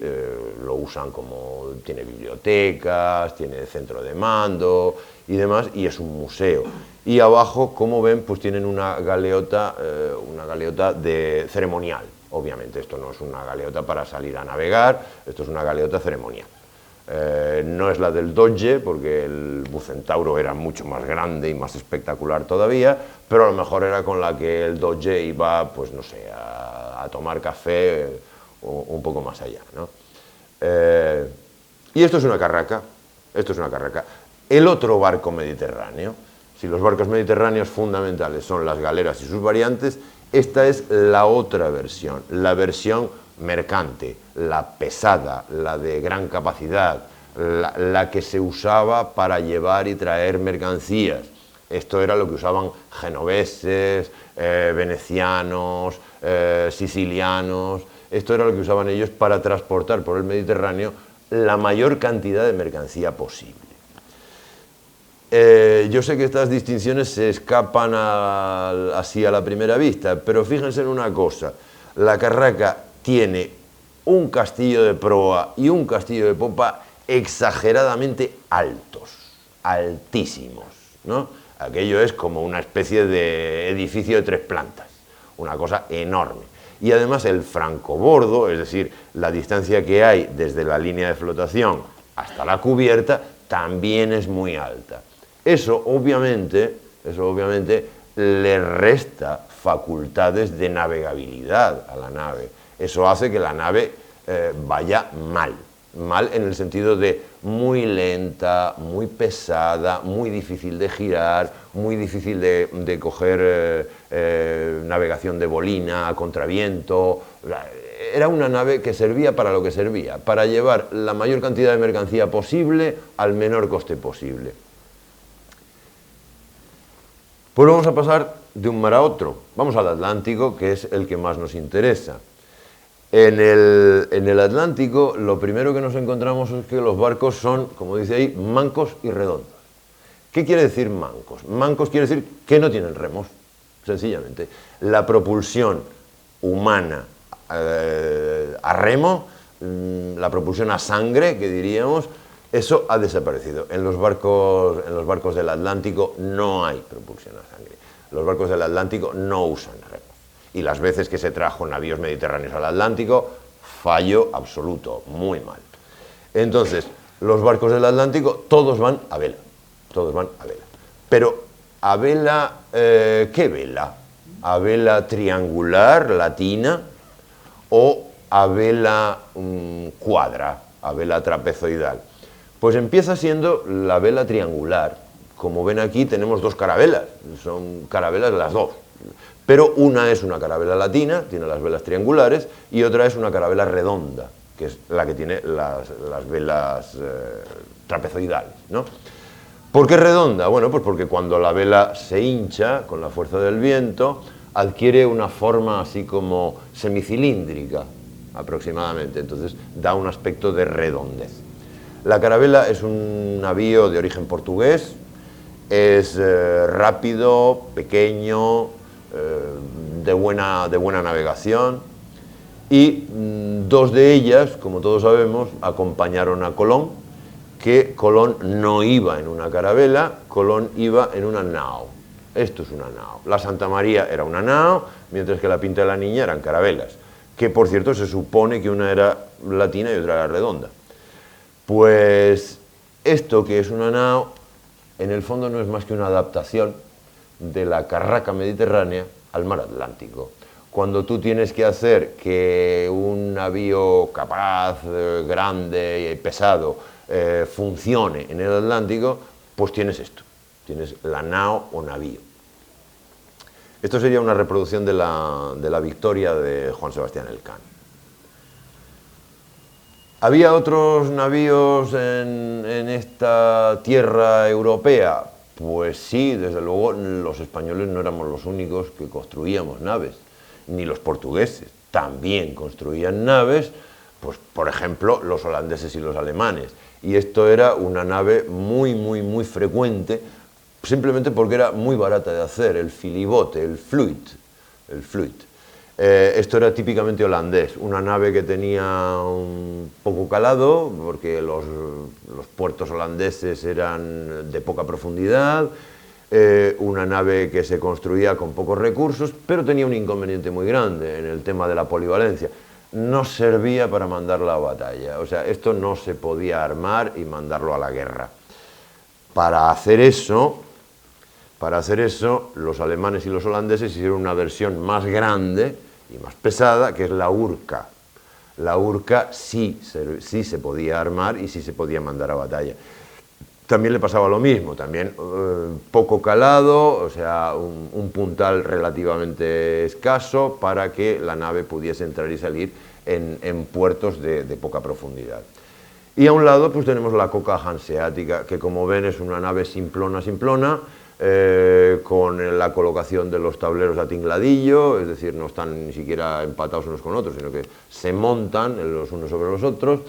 lo usan como, tiene bibliotecas, tiene centro de mando y demás, y es un museo. Y abajo, como ven, pues tienen una galeota de ceremonial. Obviamente esto no es una galeota para salir a navegar, esto es una galeota ceremonial. No es la del Doge, porque el Bucentauro era mucho más grande y más espectacular todavía, pero a lo mejor era con la que el Doge iba, pues no sé, a tomar café un poco más allá, ¿no? Y esto es una carraca, El otro barco mediterráneo, si los barcos mediterráneos fundamentales son las galeras y sus variantes, esta es la otra versión, la versión mercante, la pesada, la de gran capacidad, la que se usaba para llevar y traer mercancías. Esto era lo que usaban genoveses, venecianos, sicilianos. Esto era lo que usaban ellos para transportar por el Mediterráneo la mayor cantidad de mercancía posible. Yo sé que estas distinciones se escapan así a la primera vista, pero fíjense en una cosa, la carraca tiene un castillo de proa y un castillo de popa exageradamente altos, altísimos, ¿no? Aquello es como una especie de edificio de 3 plantas, una cosa enorme. Y además el francobordo, es decir, la distancia que hay desde la línea de flotación hasta la cubierta, también es muy alta. Eso obviamente le resta facultades de navegabilidad a la nave. Eso hace que la nave vaya mal, Mal en el sentido de muy lenta, muy pesada, muy difícil de girar, muy difícil de coger navegación de bolina, a contraviento. Era una nave que servía para lo que servía, para llevar la mayor cantidad de mercancía posible al menor coste posible. Pues vamos a pasar de un mar a otro. Vamos al Atlántico, que es el que más nos interesa. En el Atlántico, lo primero que nos encontramos es que los barcos son, como dice ahí, mancos y redondos. ¿Qué quiere decir mancos? Mancos quiere decir que no tienen remos, sencillamente. La propulsión humana a remo, la propulsión a sangre, que diríamos, eso ha desaparecido. En los barcos del Atlántico no hay propulsión a sangre. Los barcos del Atlántico no usan remos. Y las veces que se trajo navíos mediterráneos al Atlántico, fallo absoluto, muy mal. Entonces, los barcos del Atlántico todos van a vela, todos van a vela. Pero a vela, ¿qué vela? ¿A vela triangular, latina, o a vela cuadra, a vela trapezoidal? Pues empieza siendo la vela triangular. Como ven aquí tenemos dos carabelas, son carabelas las dos. Pero una es una carabela latina, tiene las velas triangulares, y otra es una carabela redonda, que es la que tiene las velas trapezoidales, ¿no? ¿Por qué redonda? Bueno, pues porque cuando la vela se hincha con la fuerza del viento, adquiere una forma así como semicilíndrica, aproximadamente, entonces da un aspecto de redondez. La carabela es un navío de origen portugués, es rápido, pequeño, de buena navegación, y dos de ellas, como todos sabemos, acompañaron a Colón, que Colón no iba en una carabela, Colón iba en una nao. Esto es una nao. La Santa María era una nao, mientras que la Pinta de la Niña eran carabelas, que por cierto se supone que una era latina y otra era redonda. Pues esto, que es una nao, en el fondo no es más que una adaptación de la carraca mediterránea al mar Atlántico. Cuando tú tienes que hacer que un navío capaz, grande y pesado funcione en el Atlántico, pues tienes esto, tienes la nao o navío. Esto sería una reproducción de la Victoria de Juan Sebastián Elcano. ¿Había otros navíos en esta tierra europea? Pues sí, desde luego los españoles no éramos los únicos que construíamos naves, ni los portugueses también construían naves, pues por ejemplo los holandeses y los alemanes. Y esto era una nave muy frecuente, simplemente porque era muy barata de hacer, el filibote, el fluit. Esto era típicamente holandés, una nave que tenía un poco calado, porque los puertos holandeses eran de poca profundidad, una nave que se construía con pocos recursos, pero tenía un inconveniente muy grande en el tema de la polivalencia. No servía para mandarla a batalla, o sea, esto no se podía armar y mandarlo a la guerra. Para hacer eso, los alemanes y los holandeses hicieron una versión más grande y más pesada, que es la Urca. La Urca sí se podía armar y sí se podía mandar a batalla. También le pasaba lo mismo, también poco calado, o sea, un puntal relativamente escaso para que la nave pudiese entrar y salir en puertos de poca profundidad. Y a un lado pues tenemos la Coca Hanseática, que como ven es una nave simplona, con la colocación de los tableros a tingladillo, es decir, no están ni siquiera empatados unos con otros, sino que se montan los unos sobre los otros.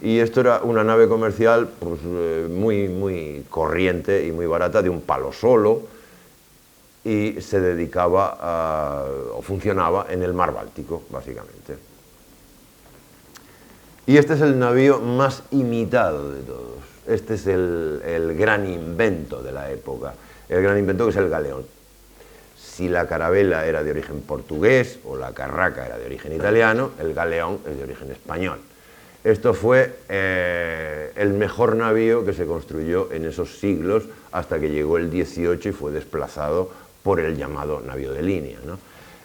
Y esto era una nave comercial pues, muy corriente y muy barata, de un palo solo, y se dedicaba o funcionaba en el mar Báltico, básicamente. Y este es el navío más imitado de todos. Este es el gran invento de la época. El gran invento, que es el galeón. Si la carabela era de origen portugués o la carraca era de origen italiano, el galeón es de origen español. Esto fue el mejor navío que se construyó en esos siglos, hasta que llegó el XVIII y fue desplazado por el llamado navío de línea, ¿no?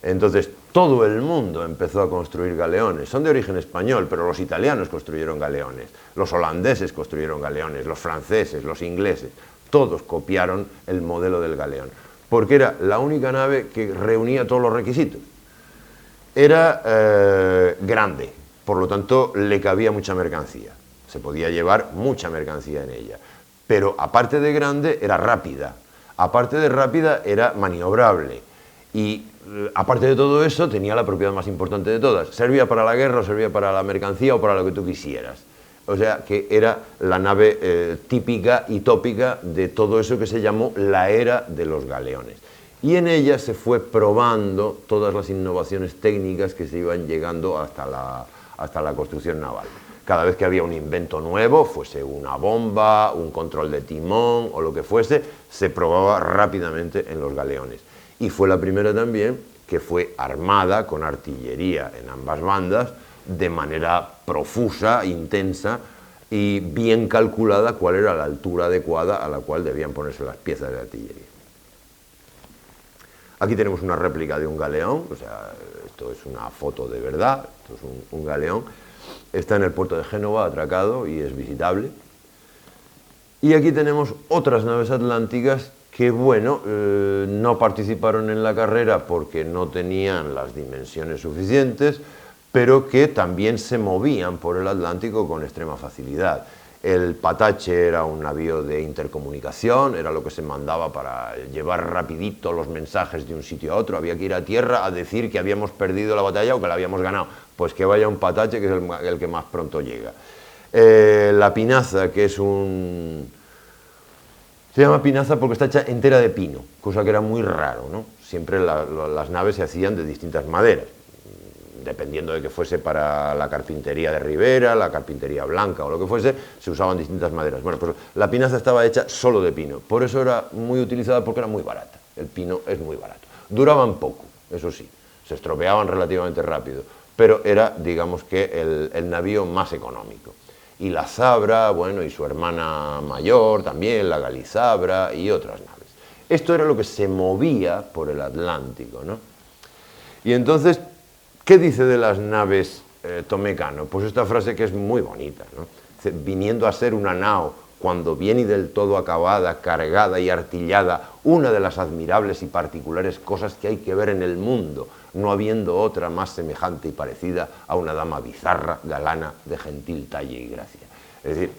Entonces, todo el mundo empezó a construir galeones. Son de origen español, pero los italianos construyeron galeones, los holandeses construyeron galeones, los franceses, los ingleses, todos copiaron el modelo del galeón, porque era la única nave que reunía todos los requisitos. Era grande, por lo tanto le cabía mucha mercancía, se podía llevar mucha mercancía en ella, pero aparte de grande era rápida, aparte de rápida era maniobrable y aparte de todo eso tenía la propiedad más importante de todas, servía para la guerra o servía para la mercancía o para lo que tú quisieras. O sea que era la nave típica y tópica de todo eso que se llamó la era de los galeones. Y en ella se fue probando todas las innovaciones técnicas que se iban llegando hasta la construcción naval. Cada vez que había un invento nuevo, fuese una bomba, un control de timón o lo que fuese, se probaba rápidamente en los galeones. Y fue la primera también que fue armada con artillería en ambas bandas, de manera profusa, intensa y bien calculada cuál era la altura adecuada a la cual debían ponerse las piezas de artillería. Aquí tenemos una réplica de un galeón, o sea, esto es una foto de verdad, esto es un galeón. Está en el puerto de Génova, atracado, y es visitable. Y aquí tenemos otras naves atlánticas que, bueno, no participaron en la carrera porque no tenían las dimensiones suficientes, pero que también se movían por el Atlántico con extrema facilidad. El Patache era un navío de intercomunicación, era lo que se mandaba para llevar rapidito los mensajes de un sitio a otro. Había que ir a tierra a decir que habíamos perdido la batalla o que la habíamos ganado. Pues que vaya un Patache, que es el que más pronto llega. La pinaza, que es un... Se llama pinaza porque está hecha entera de pino, cosa que era muy raro, ¿no? Siempre las naves se hacían de distintas maderas, dependiendo de que fuese para la carpintería de ribera, la carpintería blanca o lo que fuese, se usaban distintas maderas. Bueno, pues la pinaza estaba hecha solo de pino, por eso era muy utilizada porque era muy barata. El pino es muy barato. Duraban poco, eso sí, se estropeaban relativamente rápido, pero era, digamos que, el navío más económico. Y la Zabra, bueno, y su hermana mayor también, la Galizabra y otras naves. Esto era lo que se movía por el Atlántico, ¿no? Y entonces, ¿qué dice de las naves Tomé Cano? Pues esta frase que es muy bonita, ¿no? Dice, viniendo a ser una nao, cuando bien y del todo acabada, cargada y artillada, una de las admirables y particulares cosas que hay que ver en el mundo, no habiendo otra más semejante y parecida a una dama bizarra, galana, de gentil talle y gracia. Es decir,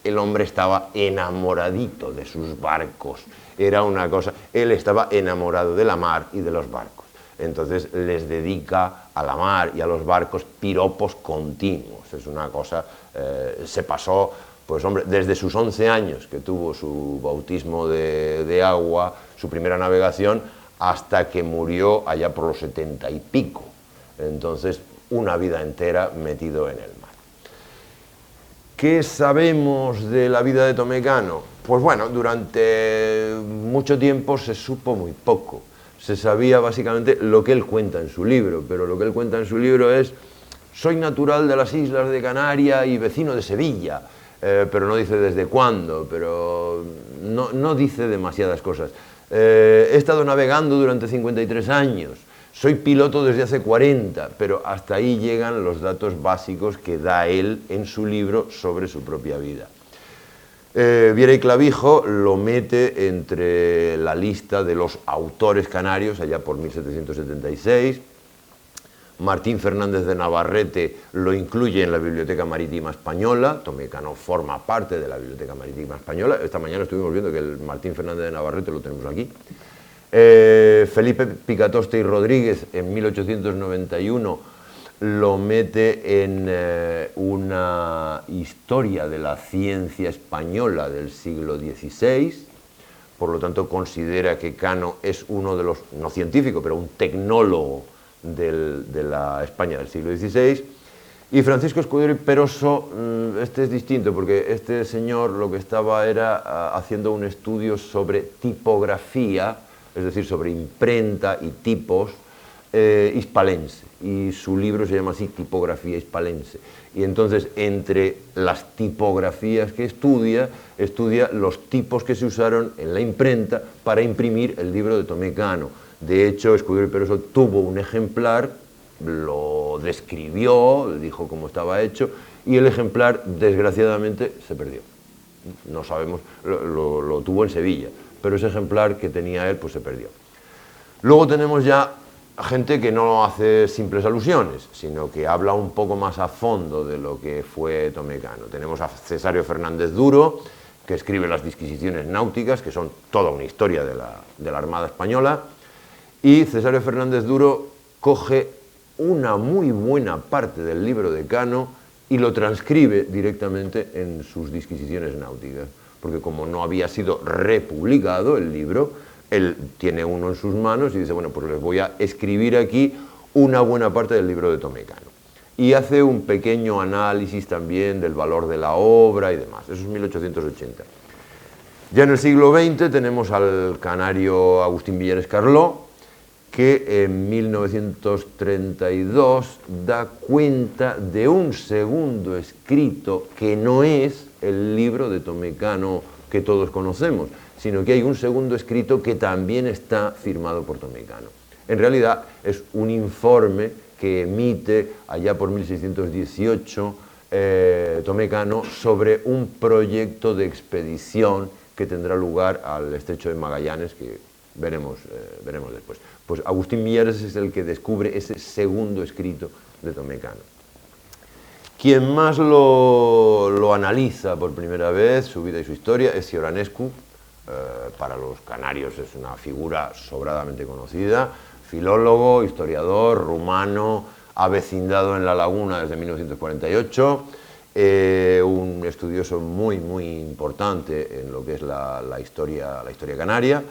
el hombre estaba enamoradito de sus barcos, era una cosa, él estaba enamorado de la mar y de los barcos. Entonces les dedica a la mar y a los barcos piropos continuos. Es una cosa, se pasó, pues hombre, desde sus 11 años que tuvo su bautismo de agua, su primera navegación, hasta que murió allá por los 70 y pico. Entonces, una vida entera metido en el mar. ¿Qué sabemos de la vida de Tomé Cano? Pues bueno, durante mucho tiempo se supo muy poco. Se sabía básicamente lo que él cuenta en su libro, pero lo que él cuenta en su libro es: soy natural de las islas de Canaria y vecino de Sevilla, pero no dice desde cuándo, pero no dice demasiadas cosas. He estado navegando durante 53 años, soy piloto desde hace 40, pero hasta ahí llegan los datos básicos que da él en su libro sobre su propia vida. Viera y Clavijo lo mete entre la lista de los autores canarios allá por 1776. Martín Fernández de Navarrete lo incluye en la Biblioteca Marítima Española. Tomé Cano forma parte de la Biblioteca Marítima Española. Esta mañana estuvimos viendo que el Martín Fernández de Navarrete lo tenemos aquí. Felipe Picatoste y Rodríguez en 1891 lo mete en una historia de la ciencia española del siglo XVI, por lo tanto considera que Cano es uno de los, no científico, pero un tecnólogo de la España del siglo XVI. Y Francisco Escudero y Peroso, este es distinto, porque este señor lo que estaba era haciendo un estudio sobre tipografía, es decir, sobre imprenta y tipos, hispalense, y su libro se llama así, Tipografía Hispalense. Y entonces, entre las tipografías que estudia los tipos que se usaron en la imprenta para imprimir el libro de Tomé Cano. De hecho, Escudero y Peroso tuvo un ejemplar, lo describió, dijo cómo estaba hecho, y el ejemplar, desgraciadamente, se perdió. No sabemos, lo tuvo en Sevilla, pero ese ejemplar que tenía él, pues se perdió. Luego tenemos ya gente que no hace simples alusiones, sino que habla un poco más a fondo de lo que fue Tomé Cano. Tenemos a Cesario Fernández Duro, que escribe las disquisiciones náuticas, que son toda una historia de la Armada Española, y Cesario Fernández Duro coge una muy buena parte del libro de Cano y lo transcribe directamente en sus disquisiciones náuticas, porque como no había sido republicado el libro, él tiene uno en sus manos y dice, bueno, pues les voy a escribir aquí una buena parte del libro de Tomé Cano. Y hace un pequeño análisis también del valor de la obra y demás. Eso es 1880. Ya en el siglo XX tenemos al canario Agustín Villares Carló, que en 1932 da cuenta de un segundo escrito que no es el libro de Tomé Cano que todos conocemos, sino que hay un segundo escrito que también está firmado por Tomé Cano. En realidad es un informe que emite allá por 1618 Tomé Cano sobre un proyecto de expedición que tendrá lugar al estrecho de Magallanes, que veremos después. Pues Agustín Villares es el que descubre ese segundo escrito de Tomé Cano. Quien más lo analiza por primera vez, su vida y su historia, es Cioranescu. Para los canarios es una figura sobradamente conocida, filólogo, historiador, rumano, avecindado en La Laguna desde 1948, un estudioso muy importante en lo que es la historia canaria.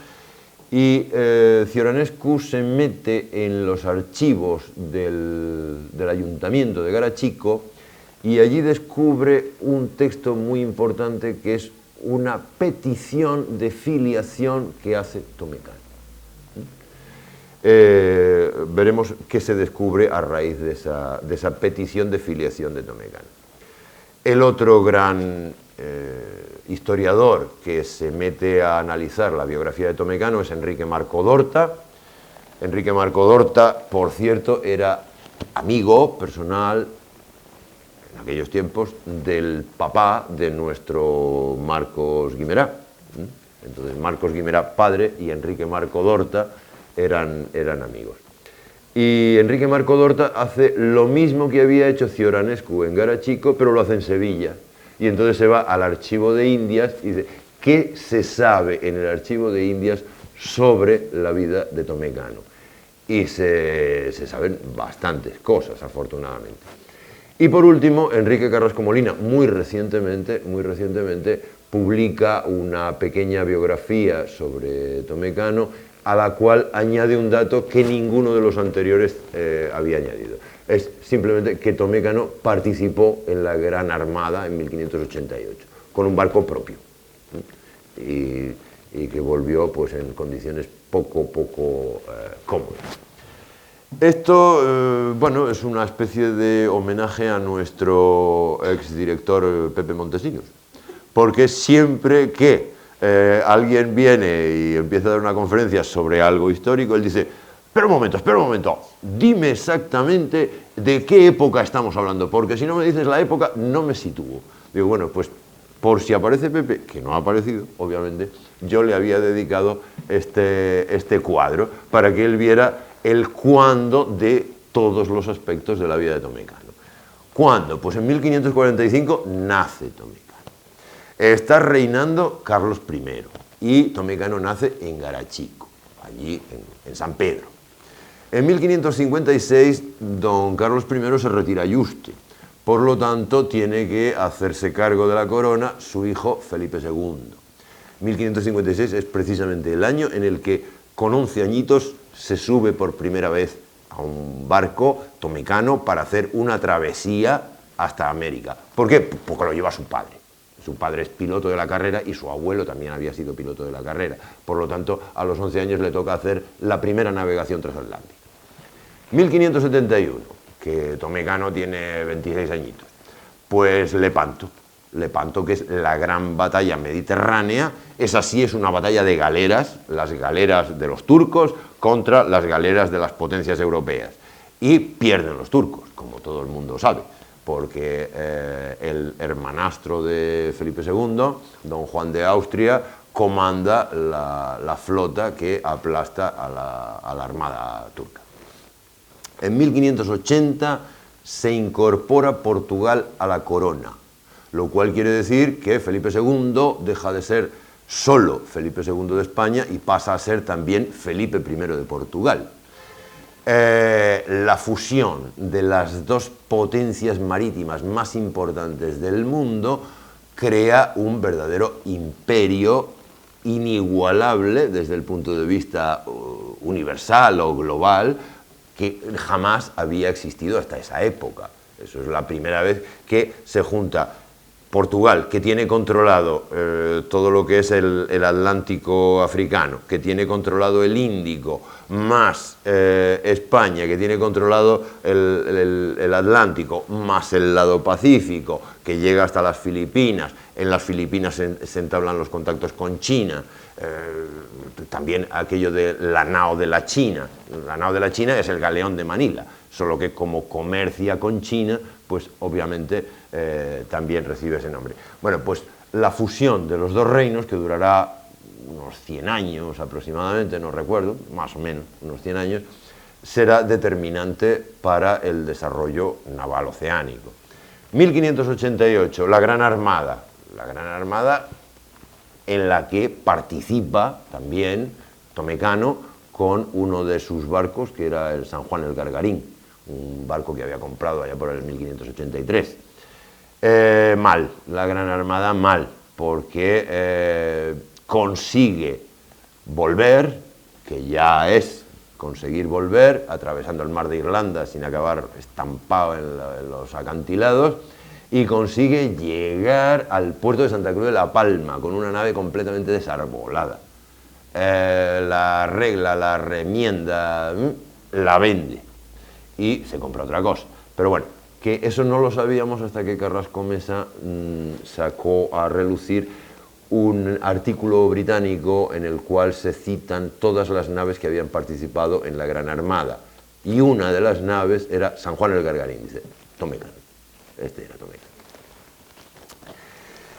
Y Cioranescu se mete en los archivos del Ayuntamiento de Garachico y allí descubre un texto muy importante que es una petición de filiación que hace Tomé Cano. Veremos qué se descubre a raíz de esa petición de filiación de Tomé Cano. El otro gran historiador que se mete a analizar la biografía de Tomé Cano es Enrique Marco d'Horta. Enrique Marco d'Horta, por cierto, era amigo personal en aquellos tiempos del papá de nuestro Marcos Guimerá. Entonces Marcos Guimerá padre y Enrique Marco d'Horta eran amigos. Y Enrique Marco d'Horta hace lo mismo que había hecho Cioranescu en Garachico, pero lo hace en Sevilla. Y entonces se va al archivo de Indias y dice, ¿qué se sabe en el archivo de Indias sobre la vida de Tomé Cano? Y se saben bastantes cosas, afortunadamente. Y por último, Enrique Carrasco Molina, muy recientemente, publica una pequeña biografía sobre Tomé Cano, a la cual añade un dato que ninguno de los anteriores había añadido. Es simplemente que Tomé Cano participó en la Gran Armada en 1588, con un barco propio, y que volvió pues, en condiciones poco cómodas. Esto, bueno, es una especie de homenaje a nuestro exdirector Pepe Montesinos, porque siempre que alguien viene y empieza a dar una conferencia sobre algo histórico, él dice, espera un momento, dime exactamente de qué época estamos hablando, porque si no me dices la época, no me sitúo. Digo, bueno, pues por si aparece Pepe, que no ha aparecido, obviamente, yo le había dedicado este cuadro para que él viera el cuándo de todos los aspectos de la vida de Tomé Cano. ¿Cuándo? Pues en 1545 nace Tomé Cano. Está reinando Carlos I y Tomé Cano nace en Garachico, allí en San Pedro. En 1556 don Carlos I se retira a Yuste, por lo tanto tiene que hacerse cargo de la corona su hijo Felipe II. 1556 es precisamente el año en el que con 11 añitos se sube por primera vez a un barco Tomé Cano para hacer una travesía hasta América. ¿Por qué? Porque lo lleva su padre. Su padre es piloto de la carrera y su abuelo también había sido piloto de la carrera. Por lo tanto, a los 11 años le toca hacer la primera navegación transatlántica. 1571, que Tomé Cano tiene 26 añitos, pues Lepanto. Lepanto, que es la gran batalla mediterránea. Esa sí es una batalla de galeras, las galeras de los turcos contra las galeras de las potencias europeas. Y pierden los turcos, como todo el mundo sabe, porque el hermanastro de Felipe II, don Juan de Austria, comanda la flota que aplasta a la armada turca. En 1580 se incorpora Portugal a la corona, lo cual quiere decir que Felipe II deja de ser solo Felipe II de España y pasa a ser también Felipe I de Portugal. La fusión de las dos potencias marítimas más importantes del mundo crea un verdadero imperio inigualable desde el punto de vista universal o global, que jamás había existido hasta esa época. Eso es la primera vez que se junta Portugal, que tiene controlado todo lo que es el Atlántico africano, que tiene controlado el Índico, más España, que tiene controlado el Atlántico, más el lado Pacífico, que llega hasta las Filipinas. En las Filipinas se entablan los contactos con China. También aquello de la nao de la China. La nao de la China es el galeón de Manila, solo que como comercia con China, pues obviamente también recibe ese nombre. Bueno, pues la fusión de los dos reinos, que durará unos 100 años aproximadamente, no recuerdo, más o menos, unos 100 años, será determinante para el desarrollo naval oceánico. 1588, la Gran Armada. La Gran Armada en la que participa también Tomé Cano con uno de sus barcos, que era el San Juan el Gargarín, un barco que había comprado allá por el 1583. Mal, la Gran Armada mal, porque consigue volver, que ya es conseguir volver, atravesando el mar de Irlanda sin acabar estampado en los acantilados, y consigue llegar al puerto de Santa Cruz de la Palma con una nave completamente desarbolada. La arregla, la remienda, la vende y se compra otra cosa. Pero bueno, que eso no lo sabíamos hasta que Carrasco Mesa sacó a relucir un artículo británico en el cual se citan todas las naves que habían participado en la Gran Armada. Y una de las naves era San Juan el Gargarín, dice Tomé Cano. Este era Tomé Cano.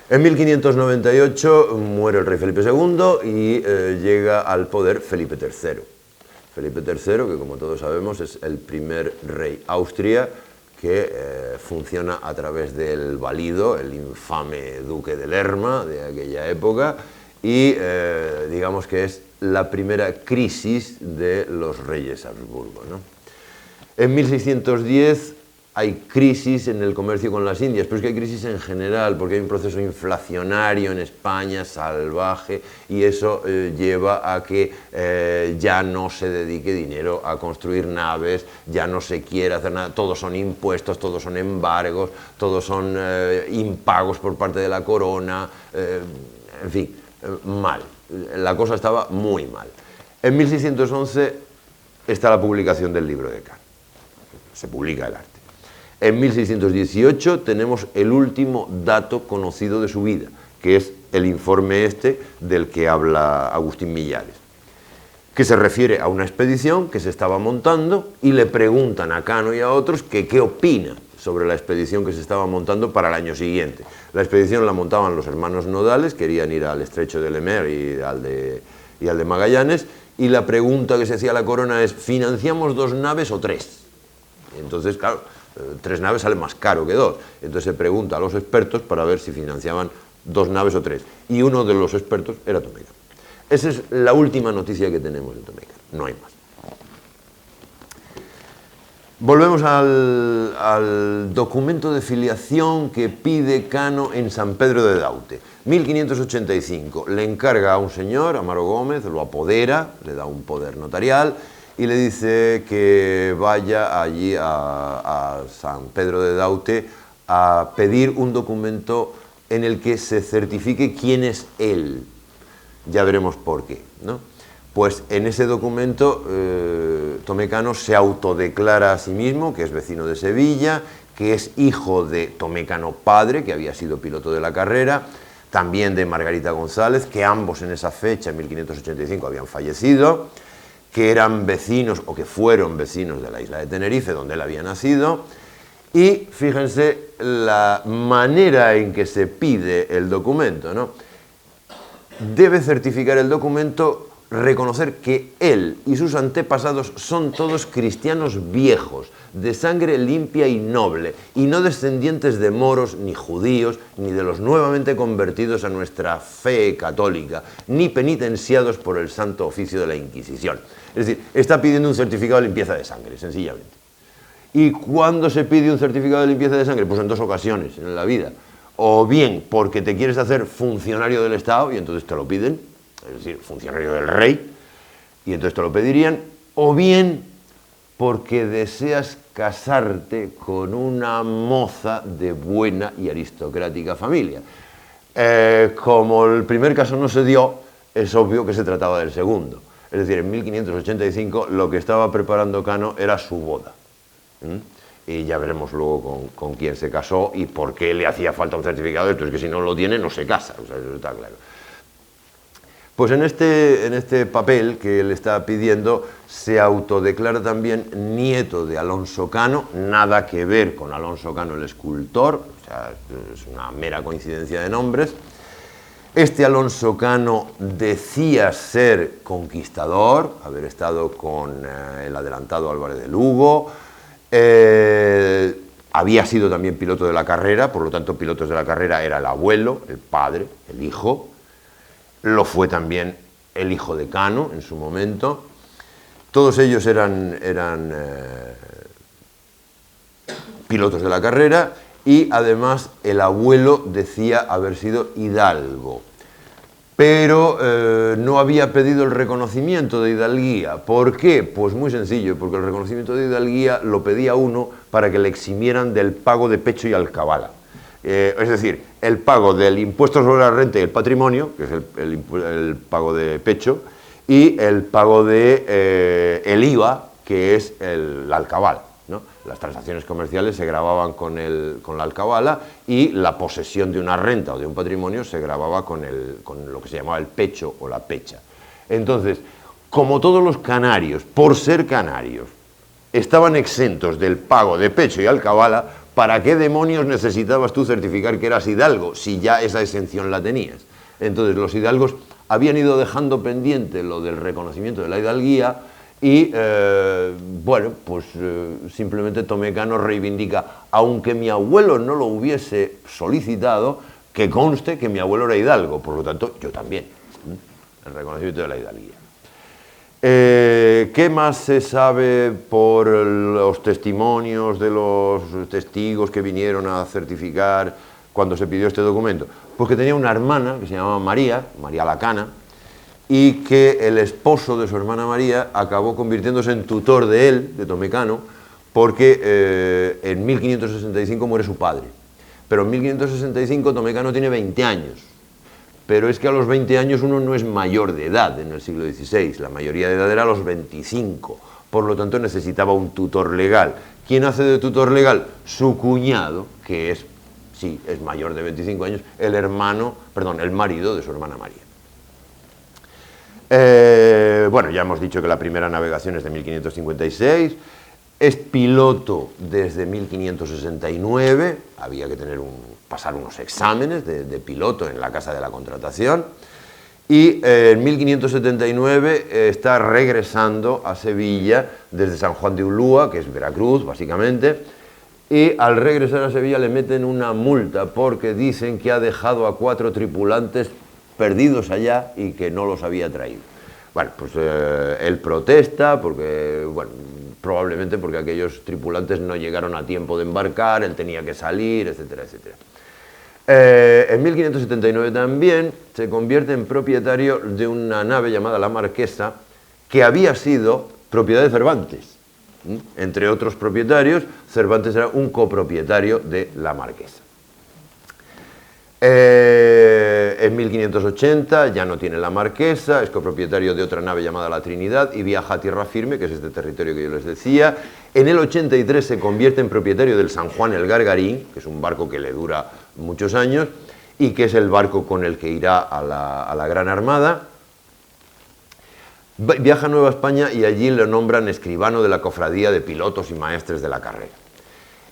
En 1598 muere el rey Felipe II y llega al poder Felipe III. Felipe III, que como todos sabemos es el primer rey Austria que funciona a través del valido, el infame duque de Lerma de aquella época, y digamos que es la primera crisis de los reyes Habsburgo, ¿no? En 1610 hay crisis en el comercio con las Indias, pero es que hay crisis en general, porque hay un proceso inflacionario en España salvaje, y eso lleva a que ya no se dedique dinero a construir naves, ya no se quiere hacer nada, todos son impuestos, todos son embargos, todos son impagos por parte de la corona, en fin, mal. La cosa estaba muy mal. En 1611 está la publicación del libro de Cano, se publica el arte. En 1618 tenemos el último dato conocido de su vida, que es el informe este del que habla Agustín Millares, que se refiere a una expedición que se estaba montando y le preguntan a Cano y a otros que qué opina sobre la expedición que se estaba montando para el año siguiente. La expedición la montaban los hermanos Nodales, querían ir al estrecho de Le Maire y al de Magallanes, y la pregunta que se hacía a la corona es: ¿financiamos 2 naves o 3? Entonces, claro, 3 naves sale más caro que 2. Entonces se pregunta a los expertos para ver si financiaban 2 naves o 3. Y uno de los expertos era Tomé Cano. Esa es la última noticia que tenemos de Tomé Cano. No hay más. Volvemos al documento de filiación que pide Cano en San Pedro de Daute. 1585. Le encarga a un señor, Amaro Gómez, lo apodera, le da un poder notarial y le dice que vaya allí a San Pedro de Daute a pedir un documento en el que se certifique quién es él. Ya veremos por qué, ¿no? Pues en ese documento Tomé Cano se autodeclara a sí mismo que es vecino de Sevilla, que es hijo de Tomé Cano padre, que había sido piloto de la carrera, también de Margarita González, que ambos en esa fecha, en 1585, habían fallecido, que eran vecinos o que fueron vecinos de la isla de Tenerife, donde él había nacido. Y fíjense la manera en que se pide el documento, ¿no? Debe certificar el documento, reconocer que él y sus antepasados son todos cristianos viejos, de sangre limpia y noble, y no descendientes de moros, ni judíos, ni de los nuevamente convertidos a nuestra fe católica, ni penitenciados por el santo oficio de la Inquisición. Es decir, está pidiendo un certificado de limpieza de sangre, sencillamente. ¿Y cuándo se pide un certificado de limpieza de sangre? Pues en dos ocasiones en la vida. O bien porque te quieres hacer funcionario del Estado y entonces te lo piden, es decir, funcionario del rey, y entonces te lo pedirían, o bien porque deseas casarte con una moza de buena y aristocrática familia. Como el primer caso no se dio, es obvio que se trataba del segundo. Es decir, en 1585 lo que estaba preparando Cano era su boda. Y ya veremos luego con quién se casó y por qué le hacía falta un certificado de esto, es que si no lo tiene no se casa, o sea, eso está claro. Pues en este papel que él está pidiendo se autodeclara también nieto de Alonso Cano, nada que ver con Alonso Cano el escultor, o sea, es una mera coincidencia de nombres. Este Alonso Cano decía ser conquistador, haber estado con el adelantado Álvarez de Lugo, había sido también piloto de la carrera, por lo tanto pilotos de la carrera era el abuelo, el padre, el hijo. Lo fue también el hijo de Cano en su momento. Todos ellos eran pilotos de la carrera y además el abuelo decía haber sido hidalgo. Pero no había pedido el reconocimiento de hidalguía. ¿Por qué? Pues muy sencillo, porque el reconocimiento de hidalguía lo pedía uno para que le eximieran del pago de pecho y alcabala. Es decir, el pago del impuesto sobre la renta y el patrimonio, que es el pago de pecho, y el pago de el IVA, que es la alcabala, ¿no? Las transacciones comerciales se gravaban con la alcabala y la posesión de una renta o de un patrimonio se gravaba con lo que se llamaba el pecho o la pecha. Entonces, como todos los canarios, por ser canarios, estaban exentos del pago de pecho y alcabala, ¿para qué demonios necesitabas tú certificar que eras hidalgo si ya esa exención la tenías? Entonces los hidalgos habían ido dejando pendiente lo del reconocimiento de la hidalguía y, bueno, pues simplemente Tomé Cano reivindica, aunque mi abuelo no lo hubiese solicitado, que conste que mi abuelo era hidalgo, por lo tanto yo también, el reconocimiento de la hidalguía. ¿Qué más se sabe por los testimonios de los testigos que vinieron a certificar cuando se pidió este documento? Pues que tenía una hermana que se llamaba María Lacana, y que el esposo de su hermana María acabó convirtiéndose en tutor de él, de Tomé Cano, porque en 1565 muere su padre. Pero en 1565 Tomé Cano tiene 20 años. Pero es que a los 20 años uno no es mayor de edad en el siglo XVI, la mayoría de edad era a los 25, por lo tanto necesitaba un tutor legal. ¿Quién hace de tutor legal? Su cuñado, que es mayor de 25 años, el marido de su hermana María. Bueno, ya hemos dicho que la primera navegación es de 1556, es piloto desde 1569, había que pasar unos exámenes de piloto en la Casa de la Contratación, y en 1579 está regresando a Sevilla desde San Juan de Ulúa, que es Veracruz, básicamente, y al regresar a Sevilla le meten una multa porque dicen que ha dejado a 4 tripulantes perdidos allá y que no los había traído. Bueno, pues él protesta porque, bueno, probablemente porque aquellos tripulantes no llegaron a tiempo de embarcar, él tenía que salir, etcétera, etcétera. En 1579 también se convierte en propietario de una nave llamada La Marquesa, que había sido propiedad de Cervantes. Entre otros propietarios, Cervantes era un copropietario de La Marquesa. En 1580 ya no tiene La Marquesa, es copropietario de otra nave llamada La Trinidad y viaja a tierra firme, que es este territorio que yo les decía, En el 83 se convierte en propietario del San Juan el Gargarín, que es un barco que le dura muchos años y que es el barco con el que irá a la Gran Armada. Viaja a Nueva España y allí lo nombran escribano de la cofradía de pilotos y maestres de la carrera.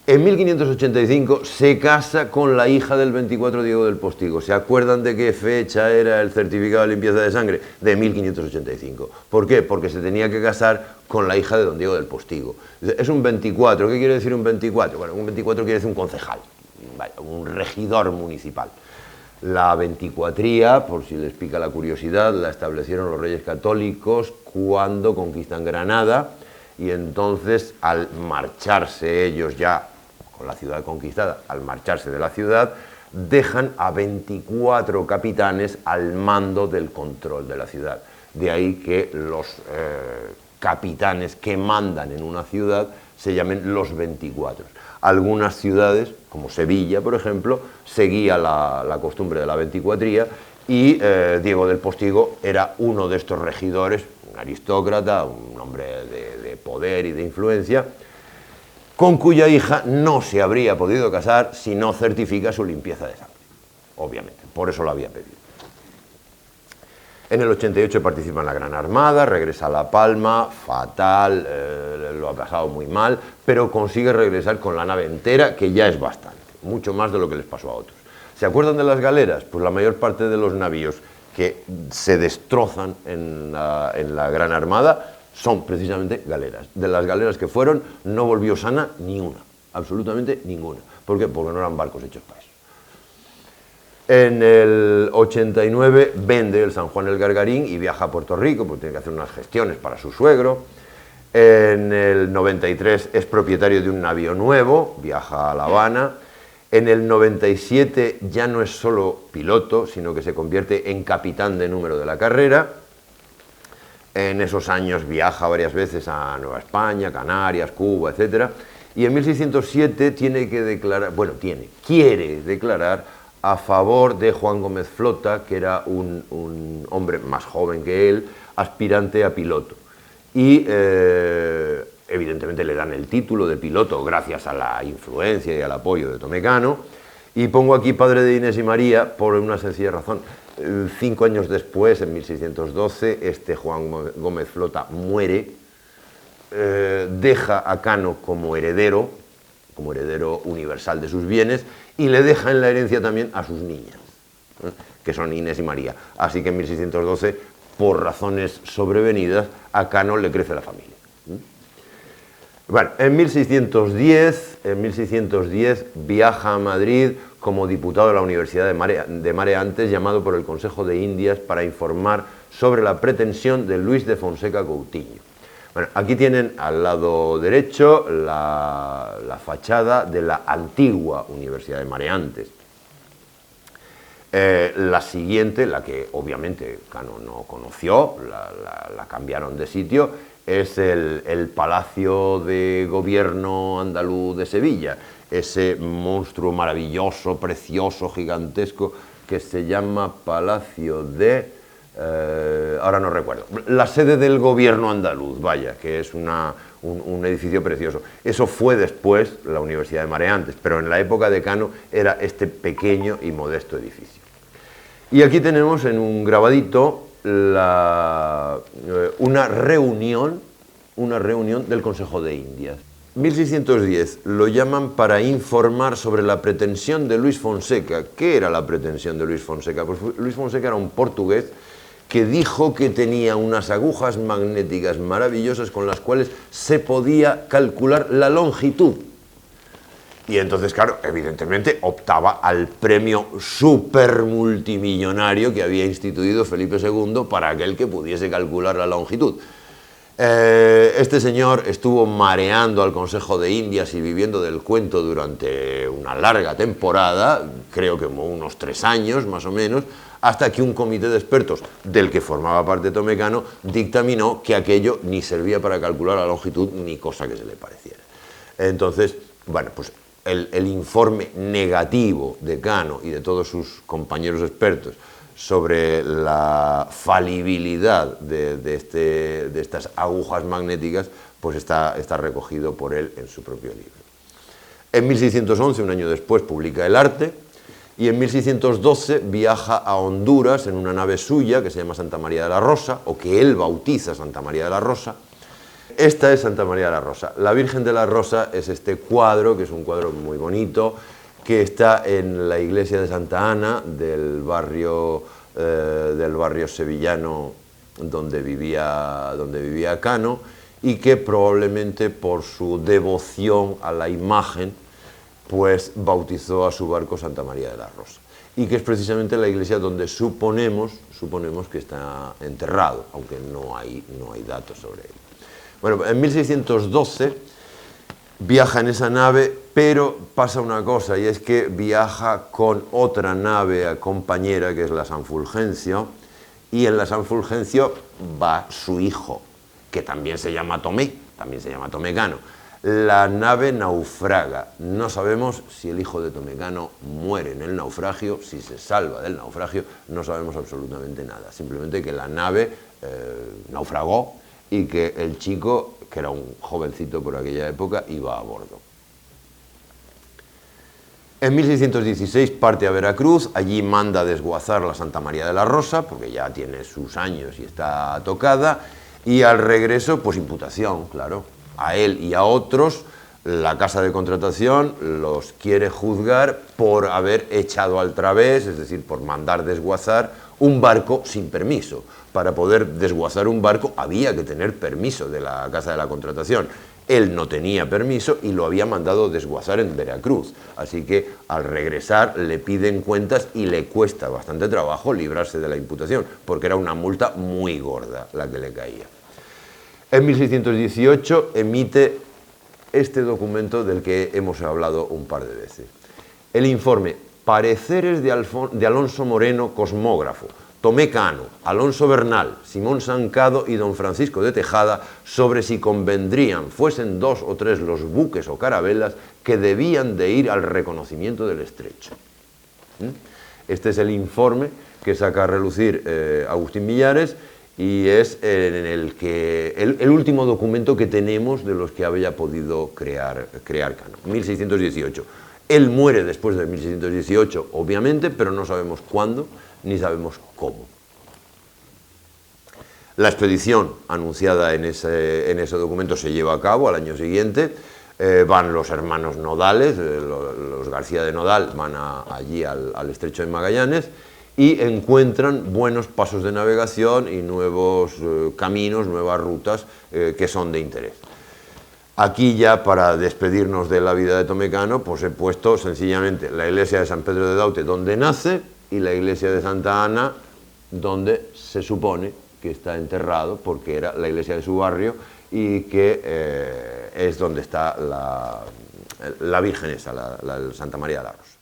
En 1585 se casa con la hija del 24 Diego del Postigo. ¿Se acuerdan de qué fecha era el certificado de limpieza de sangre? De 1585. ¿Por qué? Porque se tenía que casar con la hija de don Diego del Postigo. Es un 24. ¿Qué quiere decir un 24? Bueno, un 24 quiere decir un concejal, un regidor municipal. La veinticuatría, por si les pica la curiosidad, la establecieron los Reyes Católicos cuando conquistan Granada, y entonces al marcharse ellos ya con la ciudad conquistada, al marcharse de la ciudad, dejan a 24 capitanes al mando del control de la ciudad. De ahí que los capitanes que mandan en una ciudad se llamen los 24. Algunas ciudades, como Sevilla, por ejemplo, seguía la costumbre de la veinticuatría y Diego del Postigo era uno de estos regidores, un aristócrata, un hombre de poder y de influencia, con cuya hija no se habría podido casar si no certifica su limpieza de sangre, obviamente, por eso lo había pedido. En el 88 participa en la Gran Armada, regresa a La Palma, fatal, lo ha pasado muy mal, pero consigue regresar con la nave entera, que ya es bastante, mucho más de lo que les pasó a otros. ¿Se acuerdan de las galeras? Pues la mayor parte de los navíos que se destrozan en la Gran Armada son precisamente galeras. De las galeras que fueron, no volvió sana ni una, absolutamente ninguna. ¿Por qué? Porque no eran barcos hechos para eso. En el 89 vende el San Juan el Gargarín y viaja a Puerto Rico, porque tiene que hacer unas gestiones para su suegro. En el 93 es propietario de un navío nuevo, viaja a La Habana. En el 97 ya no es solo piloto, sino que se convierte en capitán de número de la carrera. En esos años viaja varias veces a Nueva España, Canarias, Cuba, etc. Y en 1607 tiene que declarar, quiere declarar a favor de Juan Gómez Flota, que era un hombre más joven que él, aspirante a piloto. Y evidentemente le dan el título de piloto gracias a la influencia y al apoyo de Tomé Cano. Y pongo aquí padre de Inés y María por una sencilla razón. 5 años después, en 1612, este Juan Gómez Flota muere, deja a Cano como heredero universal de sus bienes, y le deja en la herencia también a sus niñas, que son Inés y María. Así que en 1612, por razones sobrevenidas, a Cano le crece la familia. Bueno, en 1610 viaja a Madrid como diputado de la Universidad de Mareantes, llamado por el Consejo de Indias para informar sobre la pretensión de Luis de Fonseca Coutinho. Bueno, aquí tienen al lado derecho la fachada de la antigua Universidad de Mareantes. La siguiente, la que obviamente Cano no conoció, la cambiaron de sitio, es el Palacio de Gobierno andaluz de Sevilla, ese monstruo maravilloso, precioso, gigantesco, que se llama Palacio de... ahora no recuerdo, la sede del gobierno andaluz, vaya, que es un edificio precioso. Eso fue después la Universidad de Mareantes, pero en la época de Cano era este pequeño y modesto edificio. Y aquí tenemos en un grabadito una reunión del Consejo de Indias. 1610 lo llaman para informar sobre la pretensión de Luis Fonseca. ¿Qué era la pretensión de Luis Fonseca? Pues Luis Fonseca era un portugués que dijo que tenía unas agujas magnéticas maravillosas con las cuales se podía calcular la longitud. Y entonces, claro, evidentemente optaba al premio supermultimillonario que había instituido Felipe II para aquel que pudiese calcular la longitud. Este señor estuvo mareando al Consejo de Indias y viviendo del cuento durante una larga temporada, creo que como unos 3 años más o menos, hasta que un comité de expertos, del que formaba parte Tomé Cano, dictaminó que aquello ni servía para calcular la longitud ni cosa que se le pareciera. Entonces, bueno, pues el informe negativo de Cano y de todos sus compañeros expertos sobre la falibilidad de estas agujas magnéticas, pues está recogido por él en su propio libro. En 1611, un año después, publica El arte, y en 1612 viaja a Honduras en una nave suya que se llama Santa María de la Rosa, o que él bautiza Santa María de la Rosa. Esta es Santa María de la Rosa. La Virgen de la Rosa es este cuadro, que es un cuadro muy bonito, que está en la iglesia de Santa Ana del barrio sevillano donde vivía Cano, y que probablemente por su devoción a la imagen pues bautizó a su barco Santa María de la Rosa, y que es precisamente la iglesia donde suponemos que está enterrado, aunque no hay datos sobre él. Bueno, en 1612 viaja en esa nave, pero pasa una cosa, y es que viaja con otra nave compañera, que es la San Fulgencio, y en la San Fulgencio va su hijo, que también se llama Tomé Cano. La nave naufraga. No sabemos si el hijo de Tomé Cano muere en el naufragio, si se salva del naufragio, no sabemos absolutamente nada. Simplemente que la nave naufragó y que el chico, que era un jovencito por aquella época, iba a bordo. En 1616 parte a Veracruz, allí manda desguazar la Santa María de la Rosa, porque ya tiene sus años y está tocada, y al regreso, pues imputación, claro. A él y a otros, la casa de contratación los quiere juzgar por haber echado al través, es decir, por mandar desguazar un barco sin permiso. Para poder desguazar un barco había que tener permiso de la casa de la contratación. Él no tenía permiso y lo había mandado desguazar en Veracruz. Así que al regresar le piden cuentas y le cuesta bastante trabajo librarse de la imputación, porque era una multa muy gorda la que le caía. En 1618 emite este documento del que hemos hablado un par de veces. El informe Pareceres de Alonso Moreno, cosmógrafo, Tomé Cano, Alonso Bernal, Simón Sancado y don Francisco de Tejada sobre si convendrían, fuesen 2 o 3 los buques o carabelas que debían de ir al reconocimiento del estrecho. Este es el informe que saca a relucir Agustín Millares, y es el último documento que tenemos de los que había podido crear Cano, 1618. Él muere después de 1618, obviamente, pero no sabemos cuándo ni sabemos cómo. La expedición anunciada en ese documento se lleva a cabo al año siguiente. Van los hermanos Nodales, los García de Nodal, van allí al estrecho de Magallanes, y encuentran buenos pasos de navegación y nuevos caminos, nuevas rutas que son de interés. Aquí ya, para despedirnos de la vida de Tomé Cano, pues he puesto sencillamente la iglesia de San Pedro de Daute, donde nace, y la iglesia de Santa Ana, donde se supone que está enterrado, porque era la iglesia de su barrio, y que es donde está la Virgen esa, la Santa María de la Rosa.